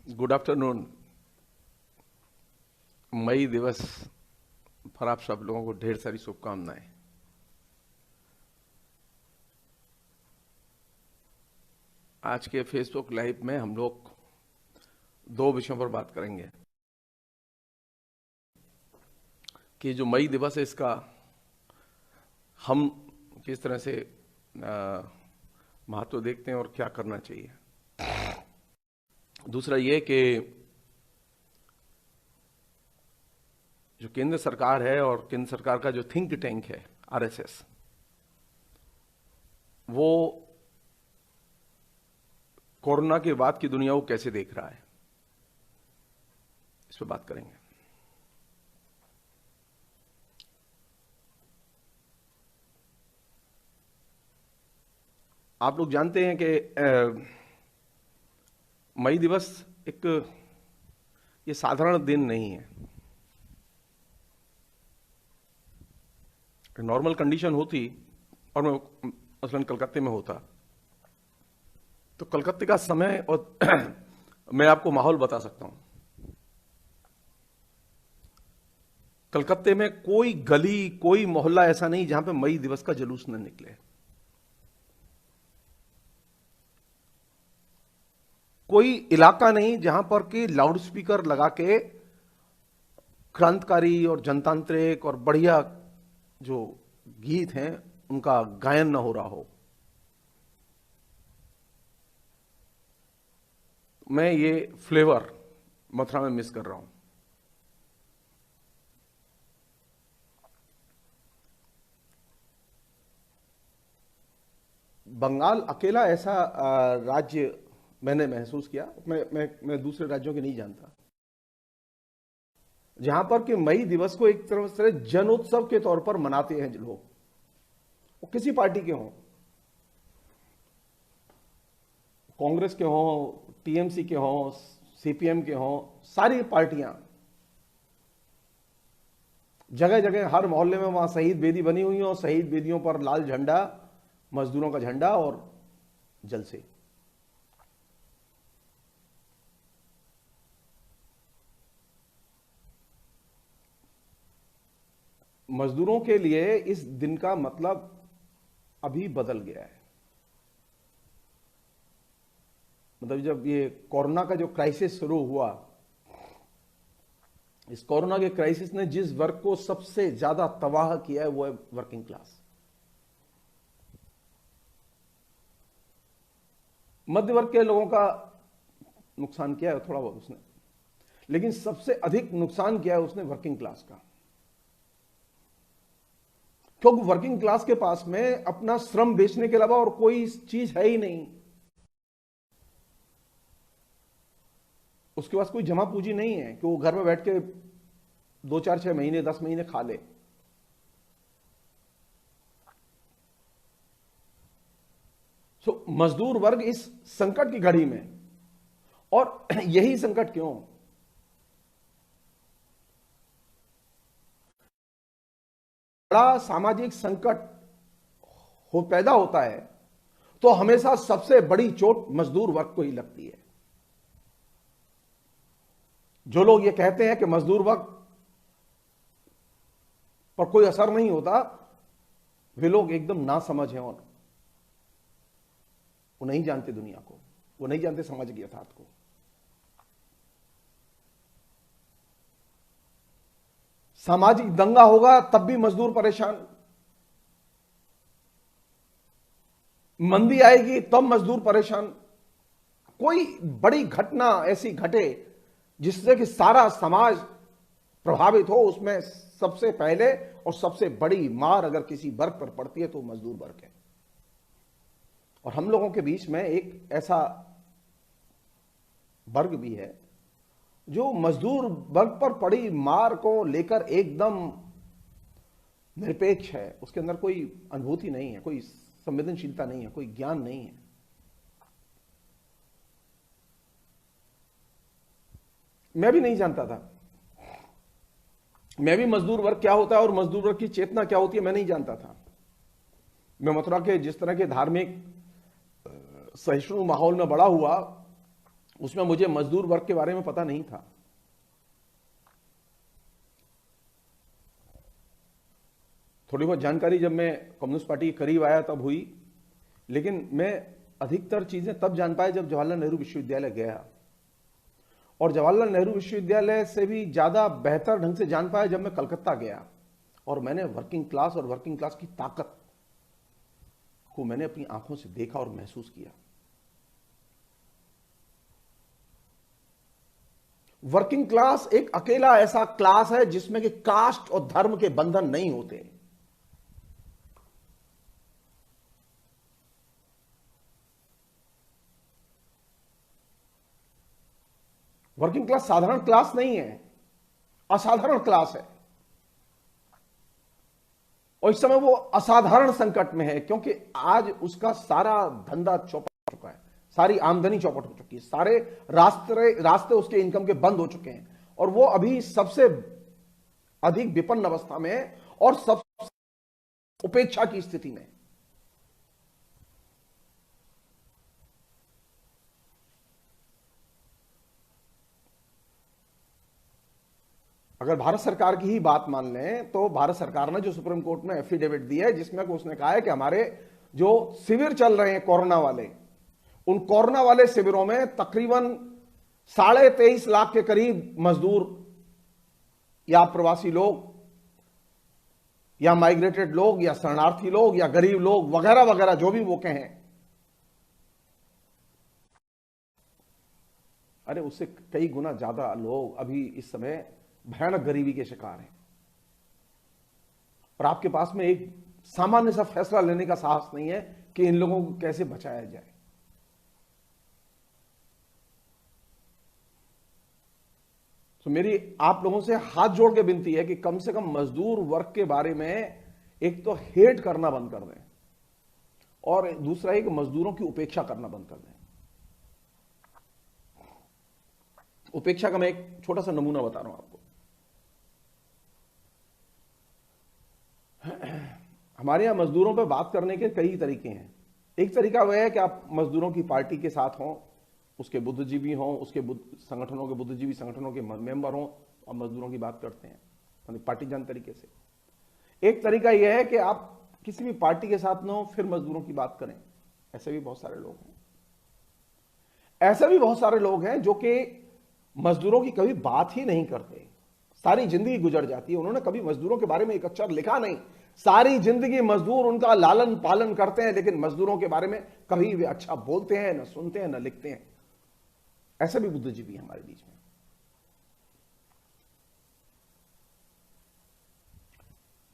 Good afternoon. मई दिवस पर आप सब लोगों को ढेर सारी शुभकामनाएं। आज के फेसबुक लाइव में हम लोग दो विषयों पर बात करेंगे कि जो मई दिवस है इसका हम किस तरह से महत्व देखते हैं और क्या करना चाहिए। दूसरा ये कि जो केंद्र सरकार है और केंद्र सरकार का जो थिंक टैंक है आरएसएस, वो कोरोना के बाद की दुनिया को कैसे देख रहा है, इस पर बात करेंगे। आप लोग जानते हैं कि मई दिवस एक ये साधारण दिन नहीं है। नॉर्मल कंडीशन होती और मैं मसलन कलकत्ते में होता तो कलकत्ते का समय और मैं आपको माहौल बता सकता हूं। कलकत्ते में कोई गली, कोई मोहल्ला ऐसा नहीं जहां पे मई दिवस का जुलूस न निकले। कोई इलाका नहीं जहां पर कि लाउड स्पीकर लगा के क्रांतिकारी और जनतांत्रिक और बढ़िया जो गीत हैं उनका गायन न हो रहा हो। मैं ये फ्लेवर मथुरा में मिस कर रहा हूं। बंगाल अकेला ऐसा राज्य मैंने महसूस किया, मैं दूसरे राज्यों के नहीं जानता, जहां पर कि मई दिवस को एक तरह से जनोत्सव के तौर पर मनाते हैं लोग, वो किसी पार्टी के हों, कांग्रेस के हों, टीएमसी के हों, सीपीएम के हों, सारी पार्टियां जगह जगह हर मोहल्ले में वहां शहीद बेदी बनी हुई हैं और शहीद बेदियों पर लाल झंडा, मजदूरों का झंडा और जलसे। मजदूरों के लिए इस दिन का मतलब अभी बदल गया है। मतलब जब ये कोरोना का जो क्राइसिस शुरू हुआ, इस कोरोना के क्राइसिस ने जिस वर्ग को सबसे ज्यादा तबाह किया है वो है वर्किंग क्लास। मध्य वर्ग के लोगों का नुकसान किया है थोड़ा बहुत उसने, लेकिन सबसे अधिक नुकसान किया है उसने वर्किंग क्लास का, क्योंकि वर्किंग क्लास के पास में अपना श्रम बेचने के अलावा और कोई चीज है ही नहीं। उसके पास कोई जमा पूंजी नहीं है कि वो घर में बैठ के 2, 4, 6 महीने, 10 महीने खा ले। सो मजदूर वर्ग इस संकट की घड़ी में, और यही संकट क्यों, बड़ा सामाजिक संकट पैदा होता है तो हमेशा सबसे बड़ी चोट मजदूर वर्ग को ही लगती है। जो लोग ये कहते हैं कि मजदूर वर्ग पर कोई असर नहीं होता, वे लोग एकदम नासमझ हैं और वो नहीं जानते दुनिया को, वो नहीं जानते सामाजिक यथार्थ को। सामाजिक दंगा होगा तब भी मजदूर परेशान, मंदी आएगी तब मजदूर परेशान। कोई बड़ी घटना ऐसी घटे जिससे कि सारा समाज प्रभावित हो, उसमें सबसे पहले और सबसे बड़ी मार अगर किसी वर्ग पर पड़ती है तो मजदूर वर्ग है। और हम लोगों के बीच में एक ऐसा वर्ग भी है जो मजदूर वर्ग पर पड़ी मार को लेकर एकदम निरपेक्ष है। उसके अंदर कोई अनुभूति नहीं है, कोई संवेदनशीलता नहीं है, कोई ज्ञान नहीं है। मैं भी नहीं जानता था, मैं भी मजदूर वर्ग क्या होता है और मजदूर वर्ग की चेतना क्या होती है मैं नहीं जानता था। मैं मथुरा के जिस तरह के धार्मिक सहिष्णु माहौल में बड़ा हुआ, उसमें मुझे मजदूर वर्ग के बारे में पता नहीं था। थोड़ी बहुत जानकारी जब मैं कम्युनिस्ट पार्टी के करीब आया तब हुई, लेकिन मैं अधिकतर चीजें तब जान पाया जब जवाहरलाल नेहरू विश्वविद्यालय गया, और जवाहरलाल नेहरू विश्वविद्यालय से भी ज्यादा बेहतर ढंग से जान पाया जब मैं कलकत्ता गया और मैंने वर्किंग क्लास और वर्किंग क्लास की ताकत को मैंने अपनी आंखों से देखा और महसूस किया। वर्किंग क्लास एक अकेला ऐसा क्लास है जिसमें कि कास्ट और धर्म के बंधन नहीं होते। वर्किंग क्लास साधारण क्लास नहीं है, असाधारण क्लास है, और इस समय वो असाधारण संकट में है, क्योंकि आज उसका सारा धंधा चौपट हो चुका है, सारी आमदनी चौपट हो चुकी है, सारे रास्ते उसके इनकम के बंद हो चुके हैं, और वो अभी सबसे अधिक विपन्न अवस्था में है और सबसे उपेक्षा की स्थिति में। अगर भारत सरकार की ही बात मान लें तो भारत सरकार ने जो सुप्रीम कोर्ट में एफिडेविट दी है जिसमें उसने कहा है कि हमारे जो शिविर चल रहे हैं कोरोना वाले, उन कोरोना वाले शिविरों में तकरीबन 23.5 लाख के करीब मजदूर या प्रवासी लोग या माइग्रेटेड लोग या शरणार्थी लोग या गरीब लोग वगैरह वगैरह जो भी वो कहें, अरे उससे कई गुना ज्यादा लोग अभी इस समय भयानक गरीबी के शिकार हैं, और आपके पास में एक सामान्य सा फैसला लेने का साहस नहीं है कि इन लोगों को कैसे बचाया जाए। तो मेरी आप लोगों से हाथ जोड़ के विनती है कि कम से कम मजदूर वर्ग के बारे में एक तो हेट करना बंद कर दें, और दूसरा है कि मजदूरों की उपेक्षा करना बंद कर दें। उपेक्षा का मैं एक छोटा सा नमूना बता रहा हूं आपको। हमारे यहां मजदूरों पर बात करने के कई तरीके हैं। एक तरीका वह है कि आप मजदूरों की पार्टी के साथ हों, उसके बुद्धिजीवी हों, उसके संगठनों के बुद्धिजीवी संगठनों के मेंबर हों और मजदूरों की बात करते हैं, मतलब पार्टीजन तरीके से। एक तरीका यह है कि आप किसी भी पार्टी के साथ न हो फिर मजदूरों की बात करें। ऐसे भी बहुत सारे लोग हैं, ऐसे भी बहुत सारे लोग हैं जो कि मजदूरों की कभी बात ही नहीं करते, सारी जिंदगी गुजर जाती है, उन्होंने कभी मजदूरों के बारे में एक अक्षर लिखा नहीं, सारी जिंदगी मजदूर उनका लालन पालन करते हैं, लेकिन मजदूरों के बारे में कभी वे अच्छा बोलते हैं, न सुनते हैं, न लिखते हैं। ऐसे भी बुद्धिजीवी हमारे बीच में।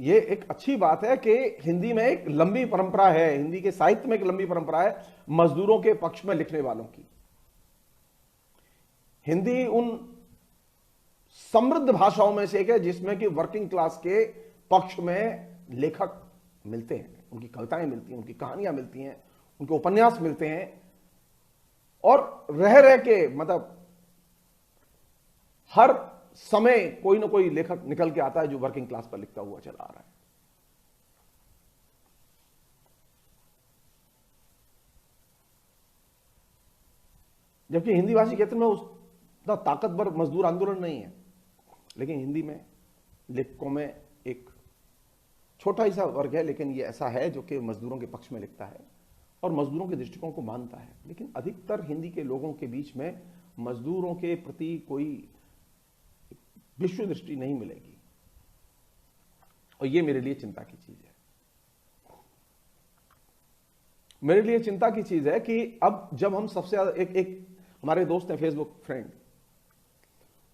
ये एक अच्छी बात है कि हिंदी में एक लंबी परंपरा है, हिंदी के साहित्य में एक लंबी परंपरा है मजदूरों के पक्ष में लिखने वालों की। हिंदी उन समृद्ध भाषाओं में से एक है जिसमें कि वर्किंग क्लास के पक्ष में लेखक मिलते हैं, उनकी कविताएं मिलती हैं, उनकी कहानियां मिलती हैं, उनके उपन्यास मिलते हैं, और रह रह के मतलब हर समय कोई ना कोई लेखक निकल के आता है जो वर्किंग क्लास पर लिखता हुआ चला आ रहा है। जबकि हिंदी भाषी क्षेत्र में उतना ताकतवर मजदूर आंदोलन नहीं है, लेकिन हिंदी में लेखकों में एक छोटा ही सा वर्ग है, लेकिन ये ऐसा है जो कि मजदूरों के पक्ष में लिखता है और मजदूरों के दृष्टिकोण को मानता है। लेकिन अधिकतर हिंदी के लोगों के बीच में मजदूरों के प्रति कोई विश्व दृष्टि नहीं मिलेगी, और ये मेरे लिए चिंता की चीज है। मेरे लिए चिंता की चीज है कि अब जब हम सबसे ज्यादा एक हमारे दोस्त हैं फेसबुक फ्रेंड,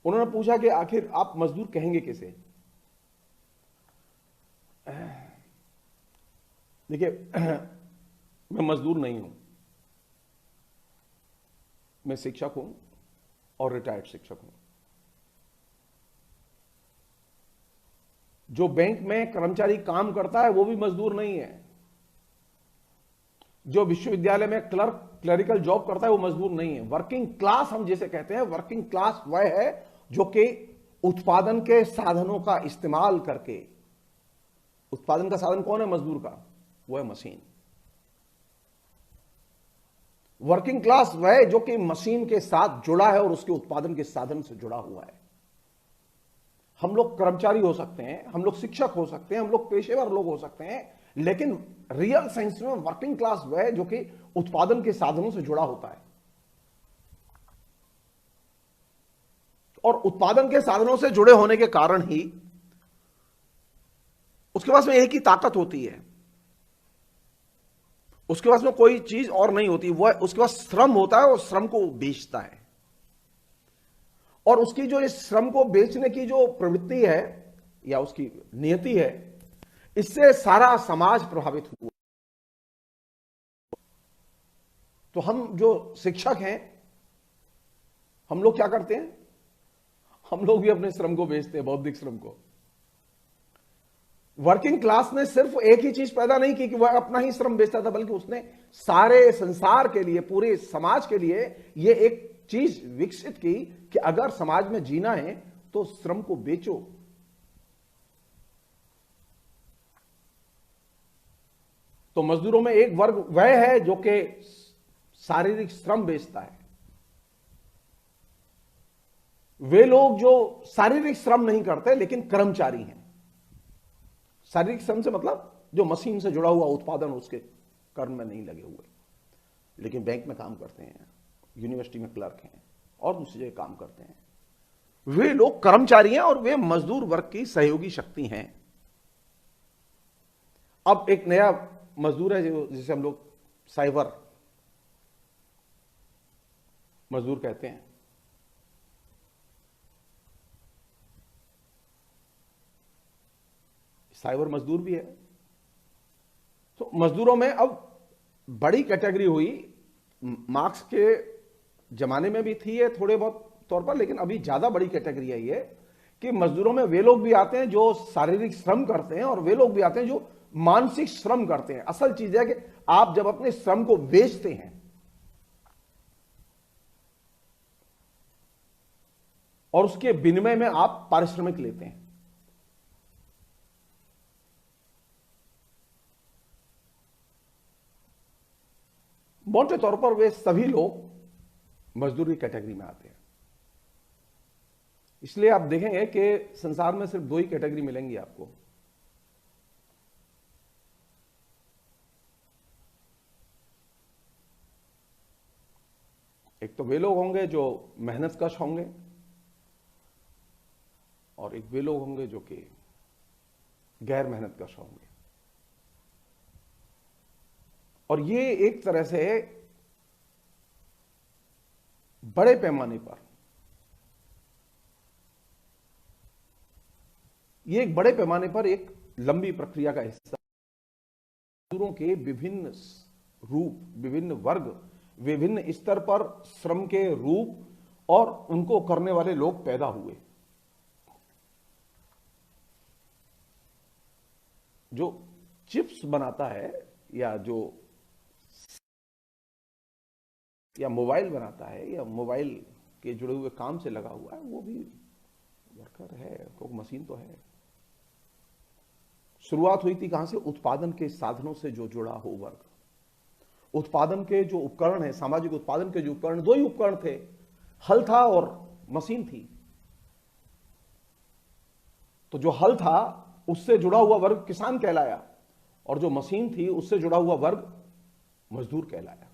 उन्होंने पूछा कि आखिर आप मजदूर कहेंगे किसे। देखिए, मैं मजदूर नहीं हूं, मैं शिक्षक हूं और रिटायर्ड शिक्षक हूं। जो बैंक में कर्मचारी काम करता है वो भी मजदूर नहीं है, जो विश्वविद्यालय में क्लरिकल जॉब करता है वो मजदूर नहीं है। वर्किंग क्लास हम जिसे कहते हैं, वर्किंग क्लास वह है जो कि उत्पादन के साधनों का इस्तेमाल करके, उत्पादन का साधन कौन है मजदूर का, वो है मशीन। वर्किंग क्लास वह जो कि मशीन के साथ जुड़ा है और उसके उत्पादन के साधन से जुड़ा हुआ है। हम लोग कर्मचारी हो सकते हैं, हम लोग शिक्षक हो सकते हैं, हम लोग पेशेवर लोग हो सकते हैं, लेकिन रियल सेंस में वर्किंग क्लास वह है जो कि उत्पादन के साधनों से जुड़ा होता है। और उत्पादन के साधनों से जुड़े होने के कारण ही उसके पास में एक ही ताकत होती है, उसके पास में कोई चीज और नहीं होती, वह उसके पास श्रम होता है और श्रम को बेचता है। और उसकी जो इस श्रम को बेचने की जो प्रवृत्ति है या उसकी नियति है, इससे सारा समाज प्रभावित हुआ। तो हम जो शिक्षक हैं, हम लोग क्या करते हैं? हम लोग भी अपने श्रम को बेचते हैं, बौद्धिक श्रम को। वर्किंग क्लास ने सिर्फ एक ही चीज पैदा नहीं की कि वह अपना ही श्रम बेचता था, बल्कि उसने सारे संसार के लिए, पूरे समाज के लिए यह एक चीज विकसित की कि अगर समाज में जीना है तो श्रम को बेचो। तो मजदूरों में एक वर्ग वह है जो कि शारीरिक श्रम बेचता है। वे लोग जो शारीरिक श्रम नहीं करते लेकिन कर्मचारी हैं। शारीरिक श्रम से मतलब जो मशीन से जुड़ा हुआ उत्पादन, उसके कर्म में नहीं लगे हुए, लेकिन बैंक में काम करते हैं, यूनिवर्सिटी में क्लर्क हैं और दूसरी जगह काम करते हैं, वे लोग कर्मचारी हैं और वे मजदूर वर्ग की सहयोगी शक्ति हैं। अब एक नया मजदूर है जिसे हम लोग साइबर मजदूर कहते हैं। साइबर मजदूर भी है। तो मजदूरों में अब बड़ी कैटेगरी हुई। मार्क्स के जमाने में भी थी ये थोड़े बहुत तौर पर, लेकिन अभी ज्यादा बड़ी कैटेगरी है ये कि मजदूरों में वे लोग भी आते हैं जो शारीरिक श्रम करते हैं और वे लोग भी आते हैं जो मानसिक श्रम करते हैं। असल चीज है कि आप जब अपने श्रम को बेचते हैं और उसके विनिमय में आप पारिश्रमिक लेते हैं। मोटे तौर पर वे सभी लोग मजदूर की कैटेगरी में आते हैं। इसलिए आप देखेंगे कि संसार में सिर्फ दो ही कैटेगरी मिलेंगी आपको। एक तो वे लोग होंगे जो मेहनत कश होंगे और एक वे लोग होंगे जो कि गैर मेहनत कश होंगे। और ये एक तरह से बड़े पैमाने पर, ये एक बड़े पैमाने पर एक लंबी प्रक्रिया का हिस्सा। मजदूरों के विभिन्न रूप, विभिन्न वर्ग, विभिन्न स्तर पर श्रम के रूप और उनको करने वाले लोग पैदा हुए। जो चिप्स बनाता है या जो या मोबाइल बनाता है या मोबाइल के जुड़े हुए काम से लगा हुआ है, वो भी वर्कर है, क्योंकि मशीन तो है। शुरुआत हुई थी कहां से? उत्पादन के साधनों से जो जुड़ा हो वर्ग। उत्पादन के जो उपकरण है, सामाजिक उत्पादन के जो उपकरण, दो ही उपकरण थे, हल था और मशीन थी। तो जो हल था उससे जुड़ा हुआ वर्ग किसान कहलाया और जो मशीन थी उससे जुड़ा हुआ वर्ग मजदूर कहलाया।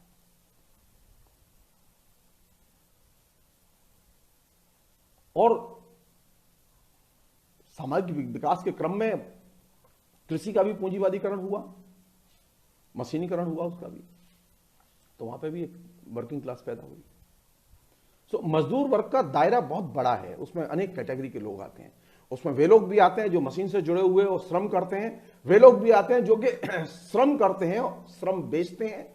और सामाजिक विकास के क्रम में कृषि का भी पूंजीवादीकरण हुआ, मशीनीकरण हुआ उसका भी, तो वहां पे भी एक वर्किंग क्लास पैदा हुई। सो मजदूर वर्ग का दायरा बहुत बड़ा है, उसमें अनेक कैटेगरी के लोग आते हैं। उसमें वे लोग भी आते हैं जो मशीन से जुड़े हुए और श्रम करते हैं, वे लोग भी आते हैं जो कि श्रम करते हैं और श्रम बेचते हैं,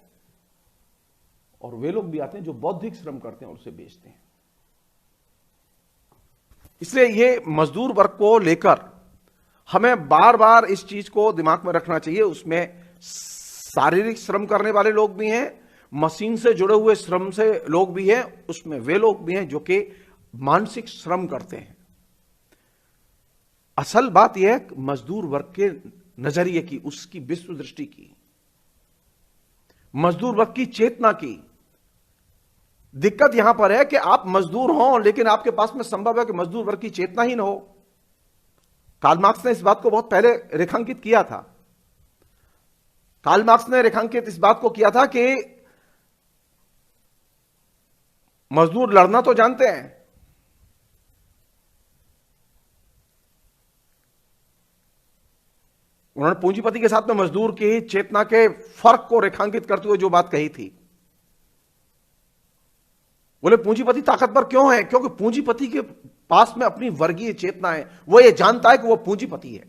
और वे लोग भी आते हैं जो बौद्धिक श्रम करते हैं और उसे बेचते हैं। इसलिए ये मजदूर वर्ग को लेकर हमें बार बार इस चीज को दिमाग में रखना चाहिए। उसमें शारीरिक श्रम करने वाले लोग भी हैं, मशीन से जुड़े हुए श्रम से लोग भी हैं, उसमें वे लोग भी हैं जो कि मानसिक श्रम करते हैं। असल बात यह है मजदूर वर्ग के नजरिए की, उसकी विश्व दृष्टि की, मजदूर वर्ग की चेतना की, दिक्कत यहां पर है कि आप मजदूर हो लेकिन आपके पास में संभव है कि मजदूर वर्ग की चेतना ही ना हो। कार्ल मार्क्स ने इस बात को बहुत पहले रेखांकित किया था। कार्ल मार्क्स ने रेखांकित इस बात को किया था कि मजदूर लड़ना तो जानते हैं, उन्होंने पूंजीपति के साथ में मजदूर की चेतना के फर्क को रेखांकित करते हुए जो बात कही थी, बोले पूंजीपति ताकतवर क्यों है? क्योंकि पूंजीपति के पास में अपनी वर्गीय चेतना है। वो ये जानता है कि वो पूंजीपति है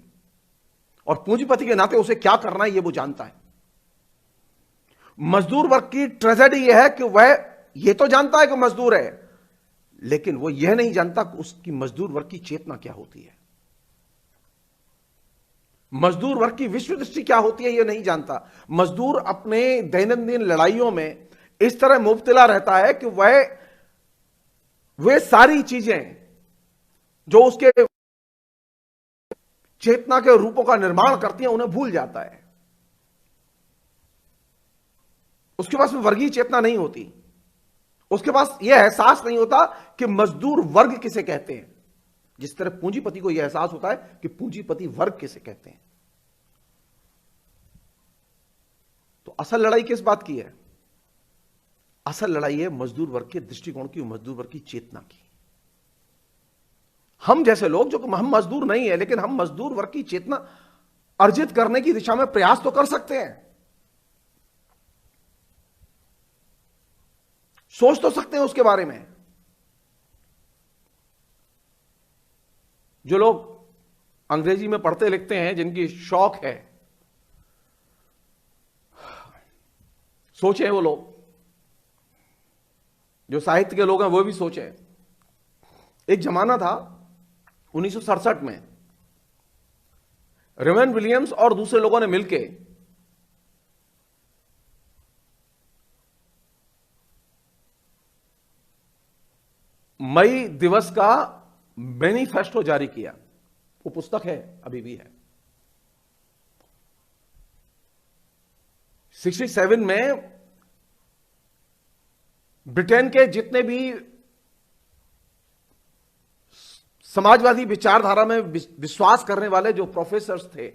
और पूंजीपति के नाते उसे क्या करना है ये वो जानता है। मजदूर वर्ग की ट्रेजेडी यह है कि वह ये तो जानता है कि मजदूर है, लेकिन वो यह नहीं जानता कि उसकी मजदूर वर्ग की चेतना क्या होती है, मजदूर वर्ग की विश्व दृष्टि क्या होती है यह नहीं जानता। मजदूर अपने दैनंदिन लड़ाइयों में इस तरह मुब्तला रहता है कि वे सारी चीजें जो उसके चेतना के रूपों का निर्माण करती हैं उन्हें भूल जाता है। उसके पास में वर्गीय चेतना नहीं होती, उसके पास यह एहसास नहीं होता कि मजदूर वर्ग किसे कहते हैं, जिस तरह पूंजीपति को यह एहसास होता है कि पूंजीपति वर्ग किसे कहते हैं। तो असल लड़ाई किस बात की है? असल लड़ाई है मजदूर वर्ग के दृष्टिकोण की, मजदूर वर्ग की चेतना की। हम जैसे लोग जो हम मजदूर नहीं है लेकिन हम मजदूर वर्ग की चेतना अर्जित करने की दिशा में प्रयास तो कर सकते हैं, सोच तो सकते हैं उसके बारे में। जो लोग अंग्रेजी में पढ़ते लिखते हैं, जिनकी शौक है, सोचे वो लोग, जो साहित्य के लोग हैं वो भी सोचे। एक जमाना था 1967 में रेमन विलियम्स और दूसरे लोगों ने मिलकर मई दिवस का मैनिफेस्टो जारी किया। वो पुस्तक है, अभी भी है। 67 में ब्रिटेन के जितने भी समाजवादी विचारधारा में विश्वास करने वाले जो प्रोफेसर्स थे,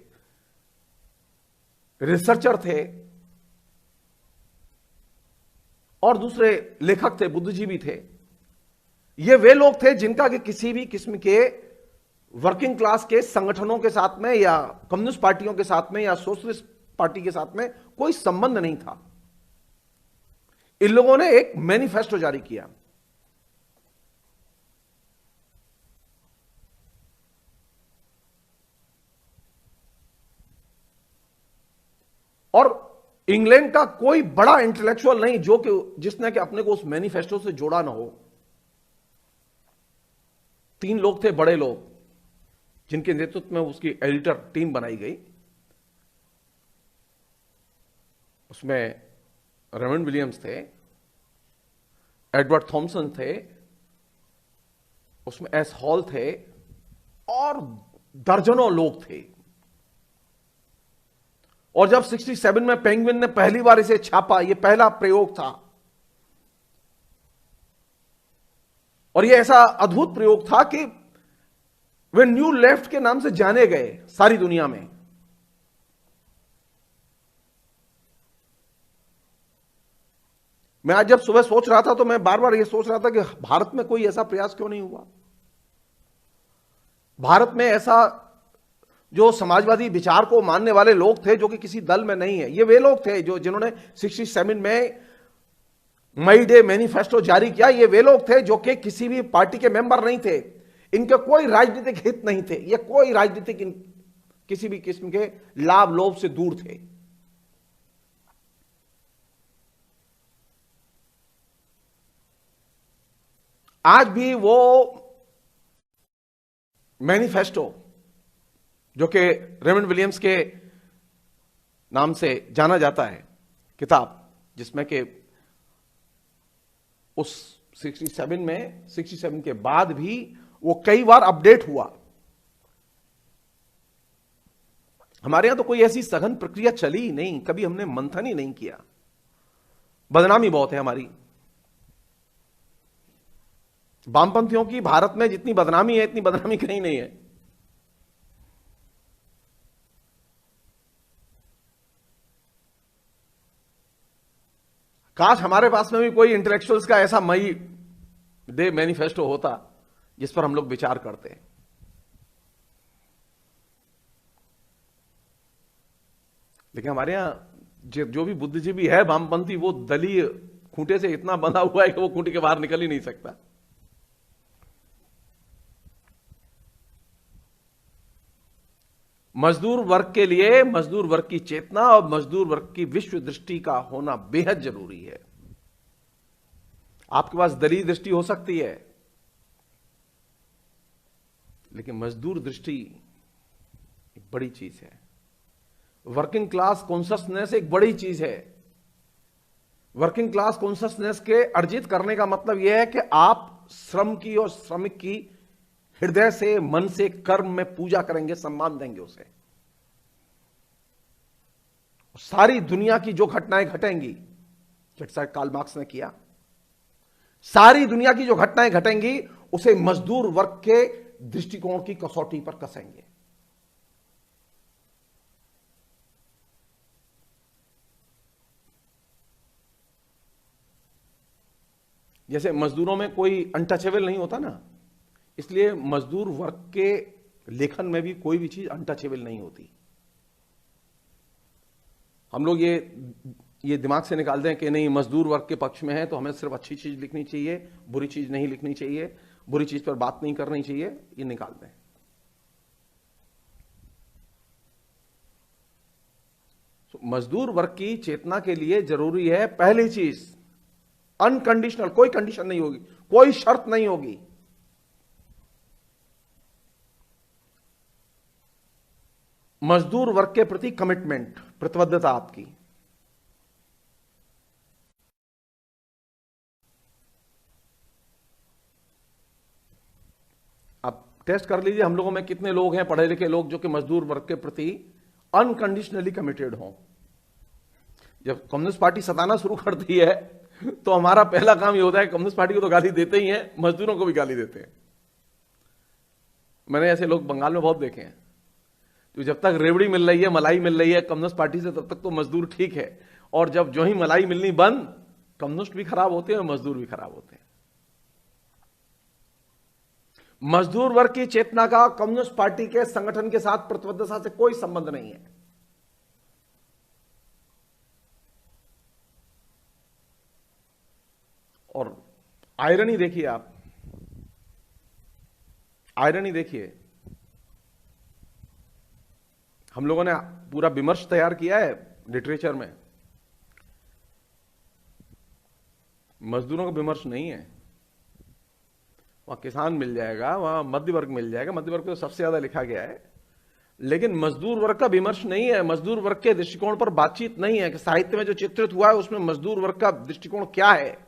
रिसर्चर थे और दूसरे लेखक थे, बुद्धिजीवी थे, ये वे लोग थे जिनका कि किसी भी किस्म के वर्किंग क्लास के संगठनों के साथ में या कम्युनिस्ट पार्टियों के साथ में या सोशलिस्ट पार्टी के साथ में कोई संबंध नहीं था। इन लोगों ने एक मैनिफेस्टो जारी किया और इंग्लैंड का कोई बड़ा इंटेलेक्चुअल नहीं जो कि जिसने कि अपने को उस मैनिफेस्टो से जोड़ा ना हो। 3 लोग थे, बड़े लोग, जिनके नेतृत्व में उसकी एडिटर टीम बनाई गई। उसमें रेमंड विलियम्स थे, एडवर्ड थॉमसन थे, उसमें एस हॉल थे और दर्जनों लोग थे। और जब 67 में पेंगुइन ने पहली बार इसे छापा, यह पहला प्रयोग था और यह ऐसा अद्भुत प्रयोग था कि वे न्यू लेफ्ट के नाम से जाने गए सारी दुनिया में। मैं आज जब सुबह सोच रहा था तो मैं बार बार यह सोच रहा था कि भारत में कोई ऐसा प्रयास क्यों नहीं हुआ। भारत में ऐसा जो समाजवादी विचार को मानने वाले लोग थे जो कि किसी दल में नहीं है, ये वे लोग थे जो जिन्होंने 67 में मई डे मैनिफेस्टो जारी किया। ये वे लोग थे जो कि किसी भी पार्टी के मेंबर नहीं थे, इनके कोई राजनीतिक हित नहीं थे, ये कोई राजनीतिक किसी भी किस्म के लाभ लोभ से दूर थे। आज भी वो मैनिफेस्टो जो कि रेमंड विलियम्स के नाम से जाना जाता है, किताब जिसमें कि उस 67 के बाद भी वो कई बार अपडेट हुआ। हमारे यहां तो कोई ऐसी सघन प्रक्रिया चली ही नहीं, कभी हमने मंथन ही नहीं किया। बदनामी बहुत है हमारी। वामपंथियों की भारत में जितनी बदनामी है, इतनी बदनामी कहीं नहीं है। काश हमारे पास में भी कोई इंटेलेक्चुअल्स का ऐसा मई दे मैनिफेस्टो होता जिस पर हम लोग विचार करते हैं। लेकिन हमारे यहां जो भी बुद्धिजीवी है वामपंथी, वो दलीय खूंटे से इतना बंधा हुआ है कि वो खूंटे के बाहर निकल ही नहीं सकता। मजदूर वर्ग के लिए मजदूर वर्ग की चेतना और मजदूर वर्ग की विश्व दृष्टि का होना बेहद जरूरी है। आपके पास दलीय दृष्टि हो सकती है, लेकिन मजदूर दृष्टि एक बड़ी चीज है। वर्किंग क्लास कॉन्शसनेस एक बड़ी चीज है। वर्किंग क्लास कॉन्शसनेस के अर्जित करने का मतलब यह है कि आप श्रम की और श्रमिक की हृदय से, मन से, कर्म में पूजा करेंगे, सम्मान देंगे उसे। सारी दुनिया की जो घटनाएं घटेंगी, जैसा कार्ल मार्क्स ने किया, सारी दुनिया की जो घटनाएं घटेंगी उसे मजदूर वर्ग के दृष्टिकोण की कसौटी पर कसेंगे। जैसे मजदूरों में कोई अनटचेबल नहीं होता ना, इसलिए मजदूर वर्ग के लेखन में भी कोई भी चीज अनटचेबल नहीं होती। हम लोग ये दिमाग से निकाल दें कि नहीं, मजदूर वर्ग के पक्ष में है तो हमें सिर्फ अच्छी चीज लिखनी चाहिए, बुरी चीज नहीं लिखनी चाहिए, बुरी चीज पर बात नहीं करनी चाहिए, ये निकाल दें। तो मजदूर वर्ग की चेतना के लिए जरूरी है पहली चीज अनकंडीशनल, कोई कंडीशन नहीं होगी, कोई शर्त नहीं होगी। मजदूर वर्ग के प्रति कमिटमेंट, प्रतिबद्धता आपकी। आप टेस्ट कर लीजिए हम लोगों में कितने लोग हैं पढ़े लिखे लोग जो कि मजदूर वर्ग के प्रति अनकंडीशनली कमिटेड हों। जब कम्युनिस्ट पार्टी सताना शुरू करती है तो हमारा पहला काम यह होता है, कम्युनिस्ट पार्टी को तो गाली देते ही हैं, मजदूरों को भी गाली देते हैं। मैंने ऐसे लोग बंगाल में बहुत देखे हैं, तो जब तक रेवड़ी मिल रही है, मलाई मिल रही है कम्युनिस्ट पार्टी से, तब तक तो मजदूर ठीक है, और जब जो ही मलाई मिलनी बंद, कम्युनिस्ट भी खराब होते हैं और मजदूर भी खराब होते हैं। मजदूर वर्ग की चेतना का कम्युनिस्ट पार्टी के संगठन के साथ प्रतिबद्धता से कोई संबंध नहीं है। और आयरनी देखिए, आप आयरनी देखिए, हम लोगों ने पूरा विमर्श तैयार किया है लिटरेचर में, मजदूरों का विमर्श नहीं है। वहां किसान मिल जाएगा, वहां मध्य वर्ग मिल जाएगा, मध्य वर्ग को तो सबसे ज्यादा लिखा गया है, लेकिन मजदूर वर्ग का विमर्श नहीं है। मजदूर वर्ग के दृष्टिकोण पर बातचीत नहीं है कि साहित्य में जो चित्रित हुआ है उसमें मजदूर वर्ग का दृष्टिकोण क्या है।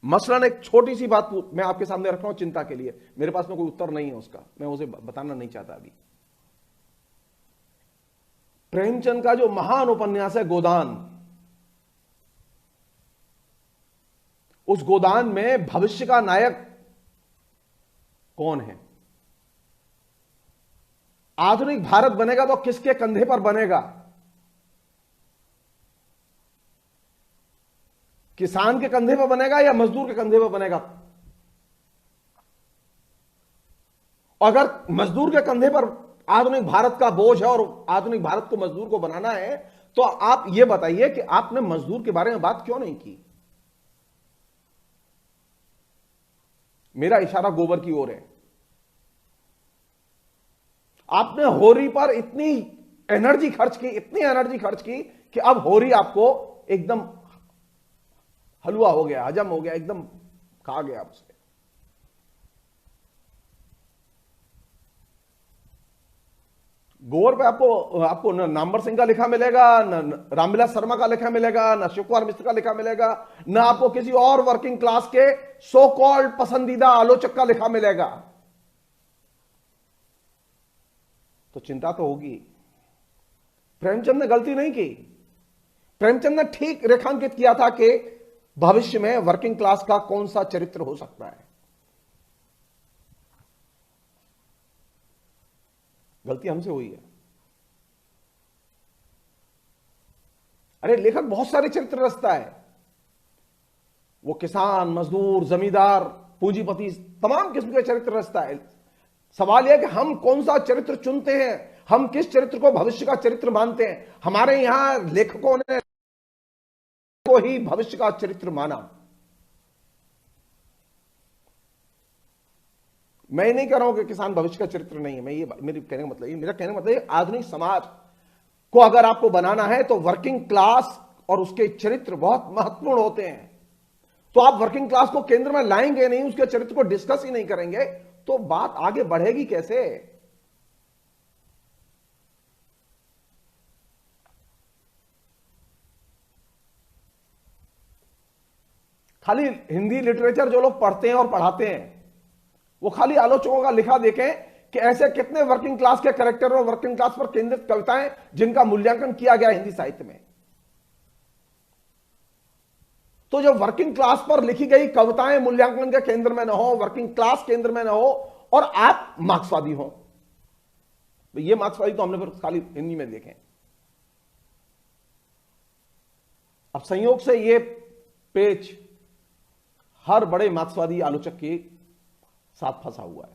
मसलन एक छोटी सी बात मैं आपके सामने रख रहा हूं चिंता के लिए, मेरे पास में कोई उत्तर नहीं है उसका, मैं उसे बताना नहीं चाहता अभी। प्रेमचंद का जो महान उपन्यास है गोदान, उस गोदान में भविष्य का नायक कौन है? आधुनिक भारत बनेगा तो किसके कंधे पर बनेगा? किसान के कंधे पर बनेगा या मजदूर के कंधे पर बनेगा? अगर मजदूर के कंधे पर आधुनिक भारत का बोझ है और आधुनिक भारत को मजदूर को बनाना है, तो आप यह बताइए कि आपने मजदूर के बारे में बात क्यों नहीं की? मेरा इशारा गोबर की ओर है। आपने होरी पर इतनी एनर्जी खर्च की, इतनी एनर्जी खर्च की कि अब होरी आपको एकदम हलवा हो गया, हजम हो गया, एकदम खा गया उसे। गोबर पे आपको न नामवर सिंह का लिखा मिलेगा, न रामविलास शर्मा का लिखा मिलेगा, न शिव कुमार मिश्र का लिखा मिलेगा, न आपको किसी और वर्किंग क्लास के सो कॉल्ड पसंदीदा आलोचक का लिखा मिलेगा। तो चिंता तो होगी। प्रेमचंद ने गलती नहीं की। प्रेमचंद ने ठीक रेखांकित किया था कि भविष्य में वर्किंग क्लास का कौन सा चरित्र हो सकता है। गलती हमसे हुई है। अरे लेखक बहुत सारे चरित्र रचता है, वो किसान, मजदूर, जमींदार, पूंजीपति, तमाम किस्म के चरित्र रचता है। सवाल यह कि हम कौन सा चरित्र चुनते हैं, हम किस चरित्र को भविष्य का चरित्र मानते हैं। हमारे यहां लेखकों ने को ही भविष्य का चरित्र माना। मैं नहीं कह रहा हूं कि किसान भविष्य का चरित्र नहीं है, मैं ये मेरे कहने का मतलब, मेरा कहने का मतलब आधुनिक समाज को अगर आपको बनाना है तो वर्किंग क्लास और उसके चरित्र बहुत महत्वपूर्ण होते हैं। तो आप वर्किंग क्लास को केंद्र में लाएंगे नहीं, उसके चरित्र को डिस्कस ही नहीं करेंगे, तो बात आगे बढ़ेगी कैसे। खाली हिंदी लिटरेचर जो लोग पढ़ते हैं और पढ़ाते हैं, वो खाली आलोचकों का लिखा देखें कि ऐसे कितने वर्किंग क्लास के कैरेक्टर और वर्किंग क्लास पर केंद्रित कविताएं जिनका मूल्यांकन किया गया हिंदी साहित्य में। तो जब वर्किंग क्लास पर लिखी गई कविताएं मूल्यांकन के केंद्र में न हो, वर्किंग क्लास केंद्र में न हो, और आप मार्क्सवादी हो, ये मार्क्सवादी तो हमने फिर खाली हिंदी में देखे। अब संयोग से ये पेच हर बड़े मार्क्सवादी आलोचक के साथ फंसा हुआ है।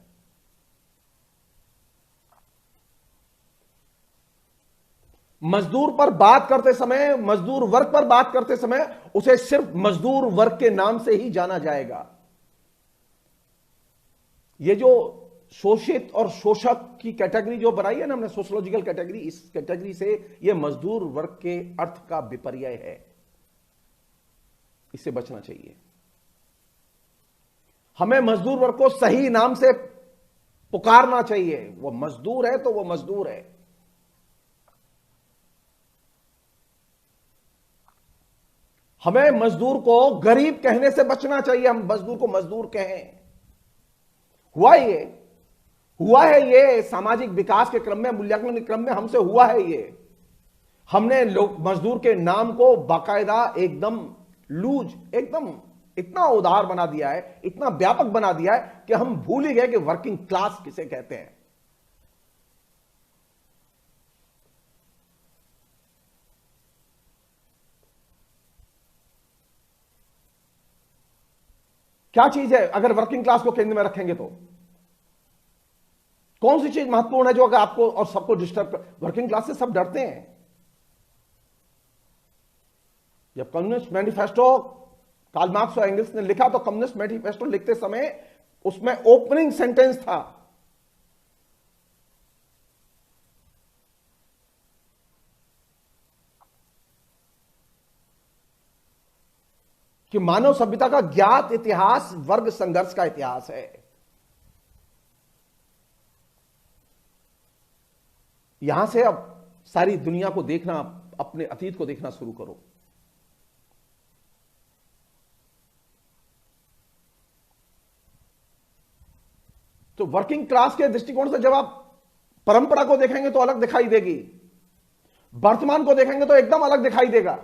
मजदूर पर बात करते समय, मजदूर वर्ग पर बात करते समय उसे सिर्फ मजदूर वर्ग के नाम से ही जाना जाएगा। ये जो शोषित और शोषक की कैटेगरी जो बनाई है ना हमने, सोशियोलॉजिकल कैटेगरी, इस कैटेगरी से ये मजदूर वर्ग के अर्थ का विपर्य है, इससे बचना चाहिए। हमें मजदूर वर्ग को सही नाम से पुकारना चाहिए। वो मजदूर है तो वो मजदूर है। हमें मजदूर को गरीब कहने से बचना चाहिए, हम मजदूर को मजदूर कहें। हुआ है ये सामाजिक विकास के क्रम में, मूल्यांकन के क्रम में हमसे हुआ है ये। हमने लोग मजदूर के नाम को बाकायदा एकदम लूज, एकदम इतना उदार बना दिया है, इतना व्यापक बना दिया है कि हम भूल ही गए कि वर्किंग क्लास किसे कहते हैं। क्या चीज है अगर वर्किंग क्लास को केंद्र में रखेंगे तो कौन सी चीज महत्वपूर्ण है जो अगर आपको और सबको डिस्टर्ब कर। वर्किंग क्लास से सब डरते हैं। जब कम्युनिस्ट मैनिफेस्टो कार्ल मार्क्स और एंगल्स ने लिखा तो कम्युनिस्ट मैनिफेस्टो लिखते समय उसमें ओपनिंग सेंटेंस था कि मानव सभ्यता का ज्ञात इतिहास वर्ग संघर्ष का इतिहास है। यहां से अब सारी दुनिया को देखना, अपने अतीत को देखना शुरू करो। तो वर्किंग क्लास के दृष्टिकोण से जब आप परंपरा को देखेंगे तो अलग दिखाई देगी, वर्तमान को देखेंगे तो एकदम अलग दिखाई देगा।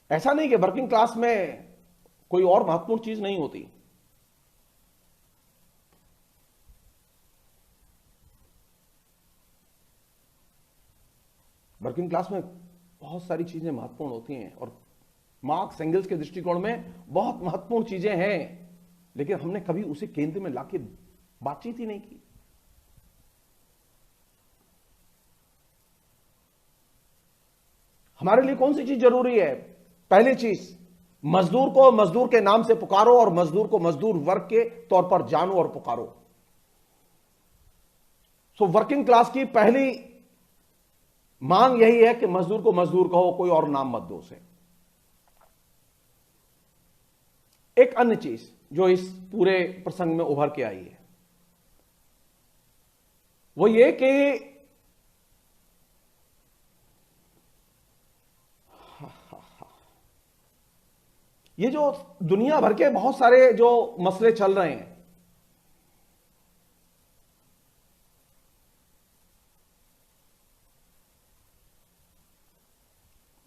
ऐसा नहीं कि वर्किंग क्लास में कोई और महत्वपूर्ण चीज नहीं होती। वर्किंग क्लास में बहुत सारी चीजें महत्वपूर्ण होती हैं और मार्क्स एंगल्स के दृष्टिकोण में बहुत महत्वपूर्ण चीजें हैं, लेकिन हमने कभी उसे केंद्र में लाके बातचीत ही नहीं की। हमारे लिए कौन सी चीज जरूरी है? पहली चीज, मजदूर को मजदूर के नाम से पुकारो और मजदूर को मजदूर वर्ग के तौर पर जानो और पुकारो। सो वर्किंग क्लास की पहली मांग यही है कि मजदूर को मजदूर कहो, कोई और नाम मत दो उसे। एक अन्य चीज जो इस पूरे प्रसंग में उभर के आई है वो ये कि ये जो दुनिया भर के बहुत सारे जो मसले चल रहे हैं,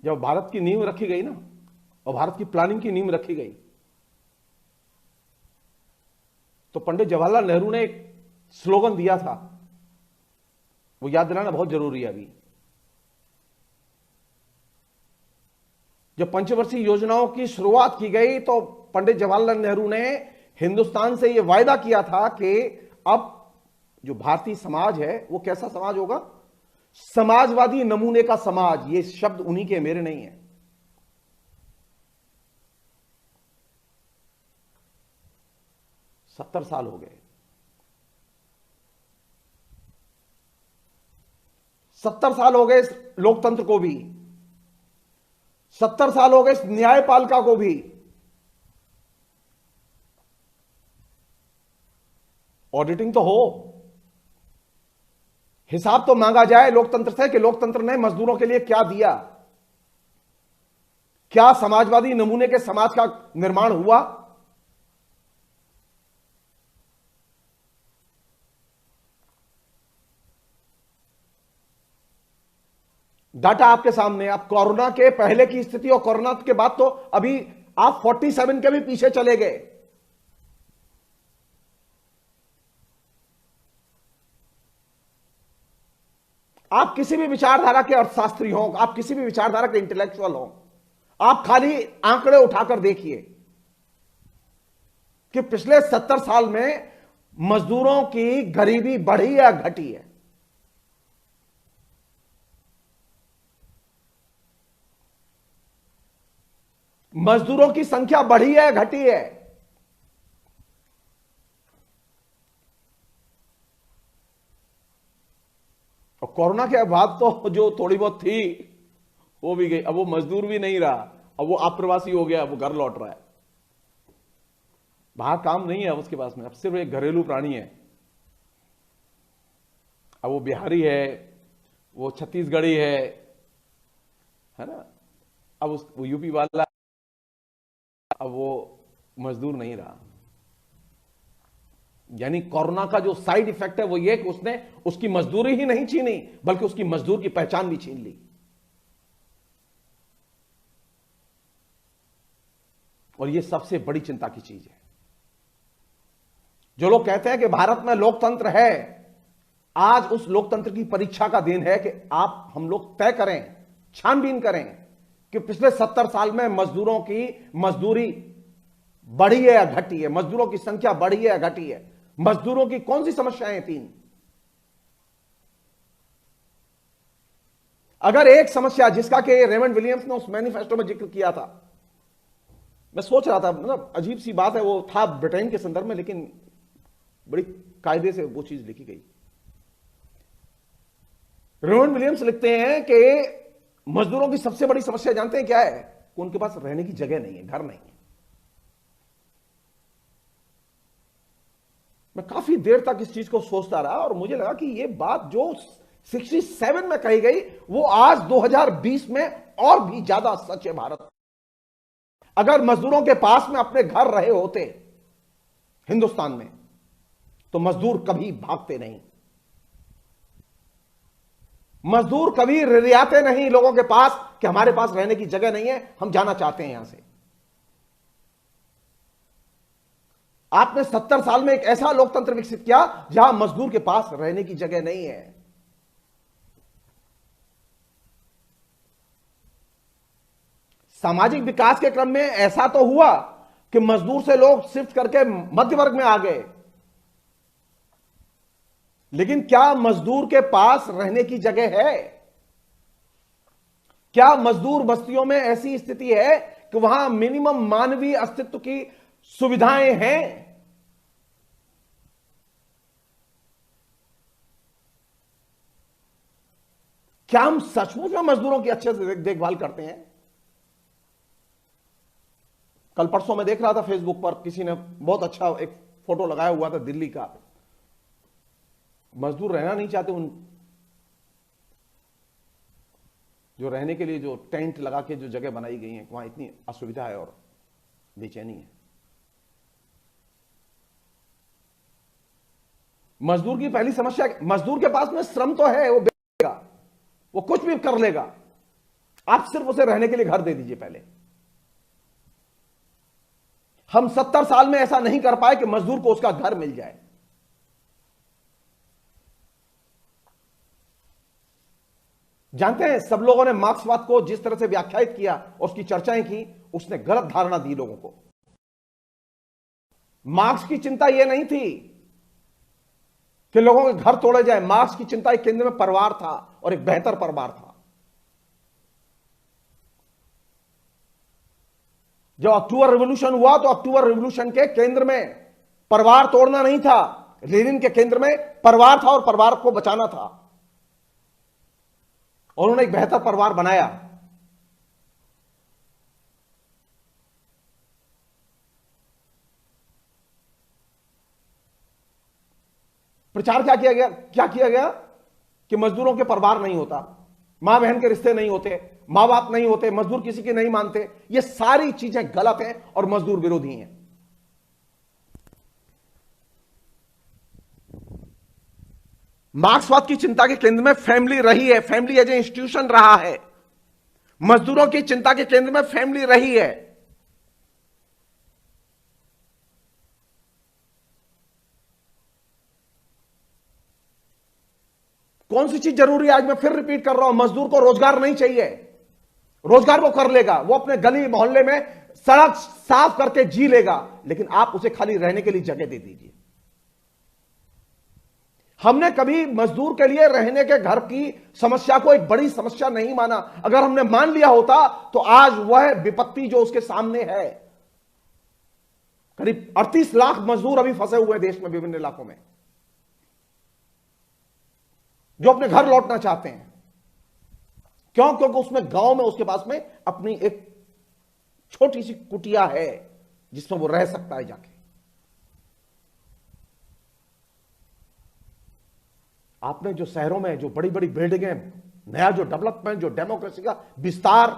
जब भारत की नींव रखी गई ना और भारत की प्लानिंग की नींव रखी गई, तो पंडित जवाहरलाल नेहरू ने एक स्लोगन दिया था, वो याद दिलाना बहुत जरूरी है। अभी जब पंचवर्षीय योजनाओं की शुरुआत की गई तो पंडित जवाहरलाल नेहरू ने हिंदुस्तान से यह वायदा किया था कि अब जो भारतीय समाज है वो कैसा समाज होगा, समाजवादी नमूने का समाज। ये शब्द उन्हीं के, मेरे नहीं है। सत्तर साल हो गए, 70 साल हो गए इस लोकतंत्र को भी, 70 साल हो गए इस न्यायपालिका को भी। ऑडिटिंग तो हो, हिसाब तो मांगा जाए लोकतंत्र से कि लोकतंत्र ने मजदूरों के लिए क्या दिया, क्या समाजवादी नमूने के समाज का निर्माण हुआ। डाटा आपके सामने। आप कोरोना के पहले की स्थिति और कोरोना के बाद तो अभी आप 47 के भी पीछे चले गए। आप किसी भी विचारधारा के अर्थशास्त्री हो, आप किसी भी विचारधारा के इंटेलेक्चुअल हो, आप खाली आंकड़े उठाकर देखिए कि पिछले 70 साल में मजदूरों की गरीबी बढ़ी या घटी है। मजदूरों की संख्या बढ़ी है, घटी है। और कोरोना के बाद तो जो थोड़ी बहुत थी वो भी गई। अब वो मजदूर भी नहीं रहा, अब वो अप्रवासी हो गया, वो घर लौट रहा है। बाहर काम नहीं है उसके पास में, अब सिर्फ एक घरेलू प्राणी है। अब वो बिहारी है, वो छत्तीसगढ़ी है ना, अब वो यूपी वाला, अब वो मजदूर नहीं रहा। यानी कोरोना का जो साइड इफेक्ट है वो ये कि उसने उसकी मजदूरी ही नहीं छीनी, बल्कि उसकी मजदूर की पहचान भी छीन ली। और ये सबसे बड़ी चिंता की चीज है। जो लोग कहते हैं कि भारत में लोकतंत्र है, आज उस लोकतंत्र की परीक्षा का दिन है कि आप हम लोग तय करें, छानबीन करें कि पिछले 70 साल में मजदूरों की मजदूरी बढ़ी है या घटी है, मजदूरों की संख्या बढ़ी है या घटी है, मजदूरों की कौन सी समस्याएं थी। अगर एक समस्या जिसका कि रेमंड विलियम्स ने उस मैनिफेस्टो में जिक्र किया था, मैं सोच रहा था, मतलब अजीब सी बात है, वो था ब्रिटेन के संदर्भ में, लेकिन बड़ी कायदे से वो चीज लिखी गई। रेमंड विलियम्स लिखते हैं कि मजदूरों की सबसे बड़ी समस्या जानते हैं क्या है? उनके पास रहने की जगह नहीं है, घर नहीं है। मैं काफी देर तक इस चीज को सोचता रहा और मुझे लगा कि ये बात जो 67 में कही गई वो आज 2020 में और भी ज्यादा सच है भारत। अगर मजदूरों के पास में अपने घर रहे होते हिंदुस्तान में तो मजदूर कभी भागते नहीं, मजदूर कभी रियाते नहीं लोगों के पास कि हमारे पास रहने की जगह नहीं है, हम जाना चाहते हैं यहां से। आपने 70 साल में एक ऐसा लोकतंत्र विकसित किया जहां मजदूर के पास रहने की जगह नहीं है। सामाजिक विकास के क्रम में ऐसा तो हुआ कि मजदूर से लोग शिफ्ट करके मध्य वर्ग में आ गए, लेकिन क्या मजदूर के पास रहने की जगह है? क्या मजदूर बस्तियों में ऐसी स्थिति है कि वहां मिनिमम मानवीय अस्तित्व की सुविधाएं हैं? क्या हम सचमुच में मजदूरों की अच्छे से देखभाल करते हैं? कल परसों में देख रहा था फेसबुक पर, किसी ने बहुत अच्छा एक फोटो लगाया हुआ था दिल्ली का। मजदूर रहना नहीं चाहते, उन जो रहने के लिए जो टेंट लगा के जो जगह बनाई गई है वहां इतनी असुविधा है और बेचैनी है। मजदूर की पहली समस्या, मजदूर के पास में श्रम तो है, वो बेचेगा, वो कुछ भी कर लेगा, आप सिर्फ उसे रहने के लिए घर दे दीजिए। पहले हम 70 साल में ऐसा नहीं कर पाए कि मजदूर को उसका घर मिल जाए। जानते हैं, सब लोगों ने मार्क्सवाद को जिस तरह से व्याख्यायित किया और उसकी चर्चाएं की, उसने गलत धारणा दी लोगों को। मार्क्स की चिंता यह नहीं थी कि लोगों के घर तोड़े जाए। मार्क्स की चिंता एक केंद्र में परिवार था, और एक बेहतर परिवार था। जब अक्टूबर रिवॉल्यूशन हुआ तो अक्टूबर रिवॉल्यूशन के केंद्र में परिवार तोड़ना नहीं था, लेनिन के केंद्र में परिवार था और परिवार को बचाना था, और उन्होंने एक बेहतर परिवार बनाया। प्रचार क्या किया गया कि मजदूरों के परिवार नहीं होता, मां बहन के रिश्ते नहीं होते, मां बाप नहीं होते, मजदूर किसी की नहीं मानते। ये सारी चीजें गलत हैं और मजदूर विरोधी हैं। मार्क्सवाद की चिंता के केंद्र में फैमिली रही है, फैमिली एज ए इंस्टीट्यूशन रहा है। मजदूरों की चिंता के केंद्र में फैमिली रही है। कौन सी चीज जरूरी है? आज मैं फिर रिपीट कर रहा हूं, मजदूर को रोजगार नहीं चाहिए। रोजगार वो कर लेगा, वो अपने गली मोहल्ले में सड़क साफ करके जी लेगा, लेकिन आप उसे खाली रहने के लिए जगह दे दीजिए। हमने कभी मजदूर के लिए रहने के घर की समस्या को एक बड़ी समस्या नहीं माना। अगर हमने मान लिया होता तो आज वह विपत्ति जो उसके सामने है, करीब 38 लाख मजदूर अभी फंसे हुए हैं देश में विभिन्न इलाकों में, जो अपने घर लौटना चाहते हैं। क्यों? क्योंकि उसमें गांव में उसके पास में अपनी एक छोटी सी कुटिया है जिसमें वो रह सकता है जाके। आपने जो शहरों में जो बड़ी बड़ी बिल्डिंगें, नया जो डेवलपमेंट, जो डेमोक्रेसी का विस्तार,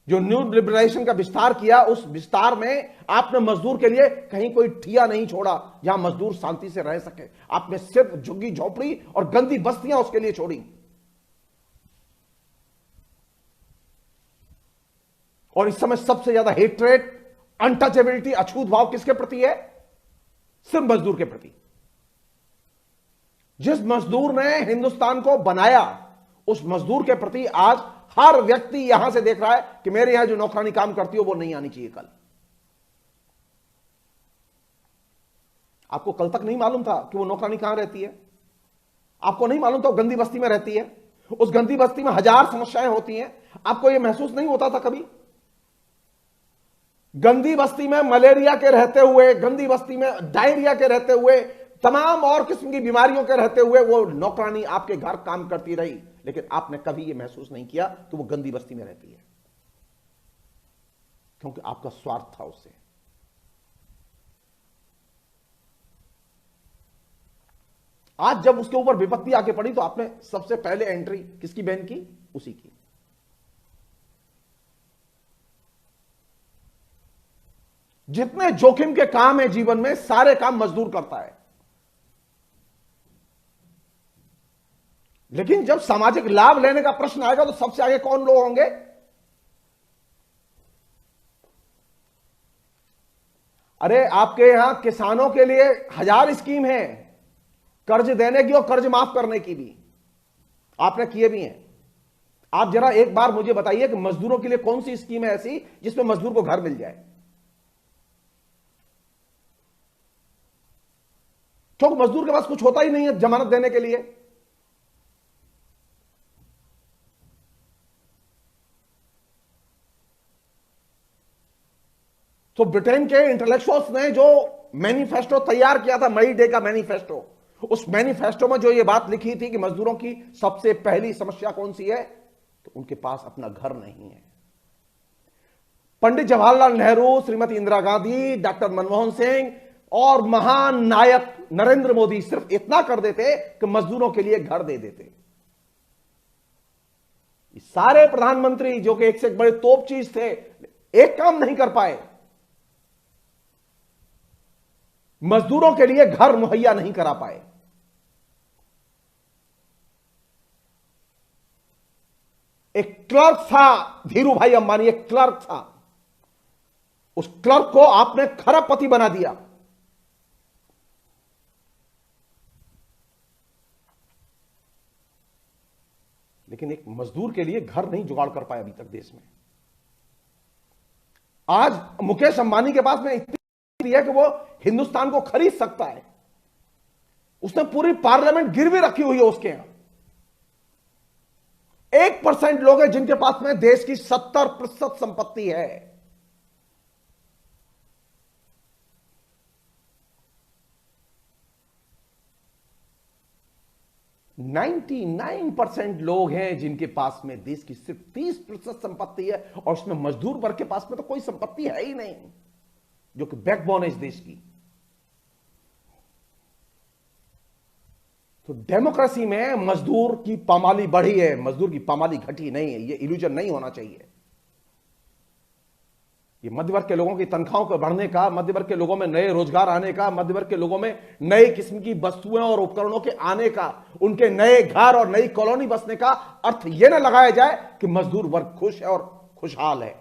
जो न्यू लिबरलाइजेशन का विस्तार किया, उस विस्तार में आपने मजदूर के लिए कहीं कोई ठिया नहीं छोड़ा जहां मजदूर शांति से रह सके। आपने सिर्फ झुग्गी झोपड़ी और गंदी बस्तियां उसके लिए छोड़ी। और इस समय सबसे ज्यादा हेट्रेट, अनटचेबिलिटी, अछूत भाव किसके प्रति है? सिर्फ मजदूर के प्रति। जिस मजदूर ने हिंदुस्तान को बनाया, उस मजदूर के प्रति आज हर व्यक्ति यहां से देख रहा है कि मेरे यहां जो नौकरानी काम करती हो वो नहीं आनी चाहिए कल। आपको कल तक नहीं मालूम था कि वो नौकरानी कहां रहती है? आपको नहीं मालूम था वो गंदी बस्ती में रहती है? उस गंदी बस्ती में हजार समस्याएं होती हैं। आपको यह महसूस नहीं होता था कभी? गंदी बस्ती में मलेरिया के रहते हुए, गंदी बस्ती में डायरिया के रहते हुए, तमाम और किस्म की बीमारियों के रहते हुए वो नौकरानी आपके घर काम करती रही, लेकिन आपने कभी यह महसूस नहीं किया कि वो गंदी बस्ती में रहती है, क्योंकि आपका स्वार्थ था उससे। आज जब उसके ऊपर विपत्ति आके पड़ी तो आपने सबसे पहले एंट्री किसकी बहन की? उसी की। जितने जोखिम के काम है जीवन में, सारे काम मजदूर करता है। लेकिन जब सामाजिक लाभ लेने का प्रश्न आएगा तो सबसे आगे कौन लोग होंगे? अरे आपके यहां किसानों के लिए हजार स्कीम है, कर्ज देने की और कर्ज माफ करने की भी आपने किए भी हैं। आप जरा एक बार मुझे बताइए कि मजदूरों के लिए कौन सी स्कीम है ऐसी जिसमें मजदूर को घर मिल जाए? क्योंकि मजदूर के पास कुछ होता ही नहीं है जमानत देने के लिए। तो ब्रिटेन के इंटेलेक्चुअल्स ने जो मैनिफेस्टो तैयार किया था, मई डे का मैनिफेस्टो, उस मैनिफेस्टो में जो ये बात लिखी थी कि मजदूरों की सबसे पहली समस्या कौन सी है, तो उनके पास अपना घर नहीं है। पंडित जवाहरलाल नेहरू, श्रीमती इंदिरा गांधी, डॉक्टर मनमोहन सिंह और महान नायक नरेंद्र मोदी सिर्फ इतना कर देते कि मजदूरों के लिए घर दे देते। सारे प्रधानमंत्री जो कि एक से एक बड़े तोप चीज थे, एक काम नहीं कर पाए, मजदूरों के लिए घर मुहैया नहीं करा पाए। एक क्लर्क था, धीरू भाई अंबानी एक क्लर्क था, उस क्लर्क को आपने खरबपति बना दिया। लेकिन एक मजदूर के लिए घर नहीं जुगाड़ कर पाए अभी तक देश में। आज मुकेश अंबानी के पास में इतनी है कि वो हिंदुस्तान को खरीद सकता है। उसने पूरी पार्लियामेंट गिरवी रखी हुई है उसके यहां। 1% लोग हैं जिनके पास में देश की 70% संपत्ति है। 99% लोग हैं जिनके पास में देश की सिर्फ 30% संपत्ति है, और उसमें मजदूर वर्ग के पास में तो कोई संपत्ति है ही नहीं, जो कि बैकबोन है इस देश की। तो डेमोक्रेसी में मजदूर की पामाली बढ़ी है, मजदूर की पामाली घटी नहीं है। ये इल्यूजन नहीं होना चाहिए। ये मध्य वर्ग के लोगों की तनख्वाहों को बढ़ने का, मध्य वर्ग के लोगों में नए रोजगार आने का, मध्य वर्ग के लोगों में नए किस्म की वस्तुएं और उपकरणों के आने का, उनके नए घर और नई कॉलोनी बसने का अर्थ यह ना लगाया जाए कि मजदूर वर्ग खुश है और खुशहाल है।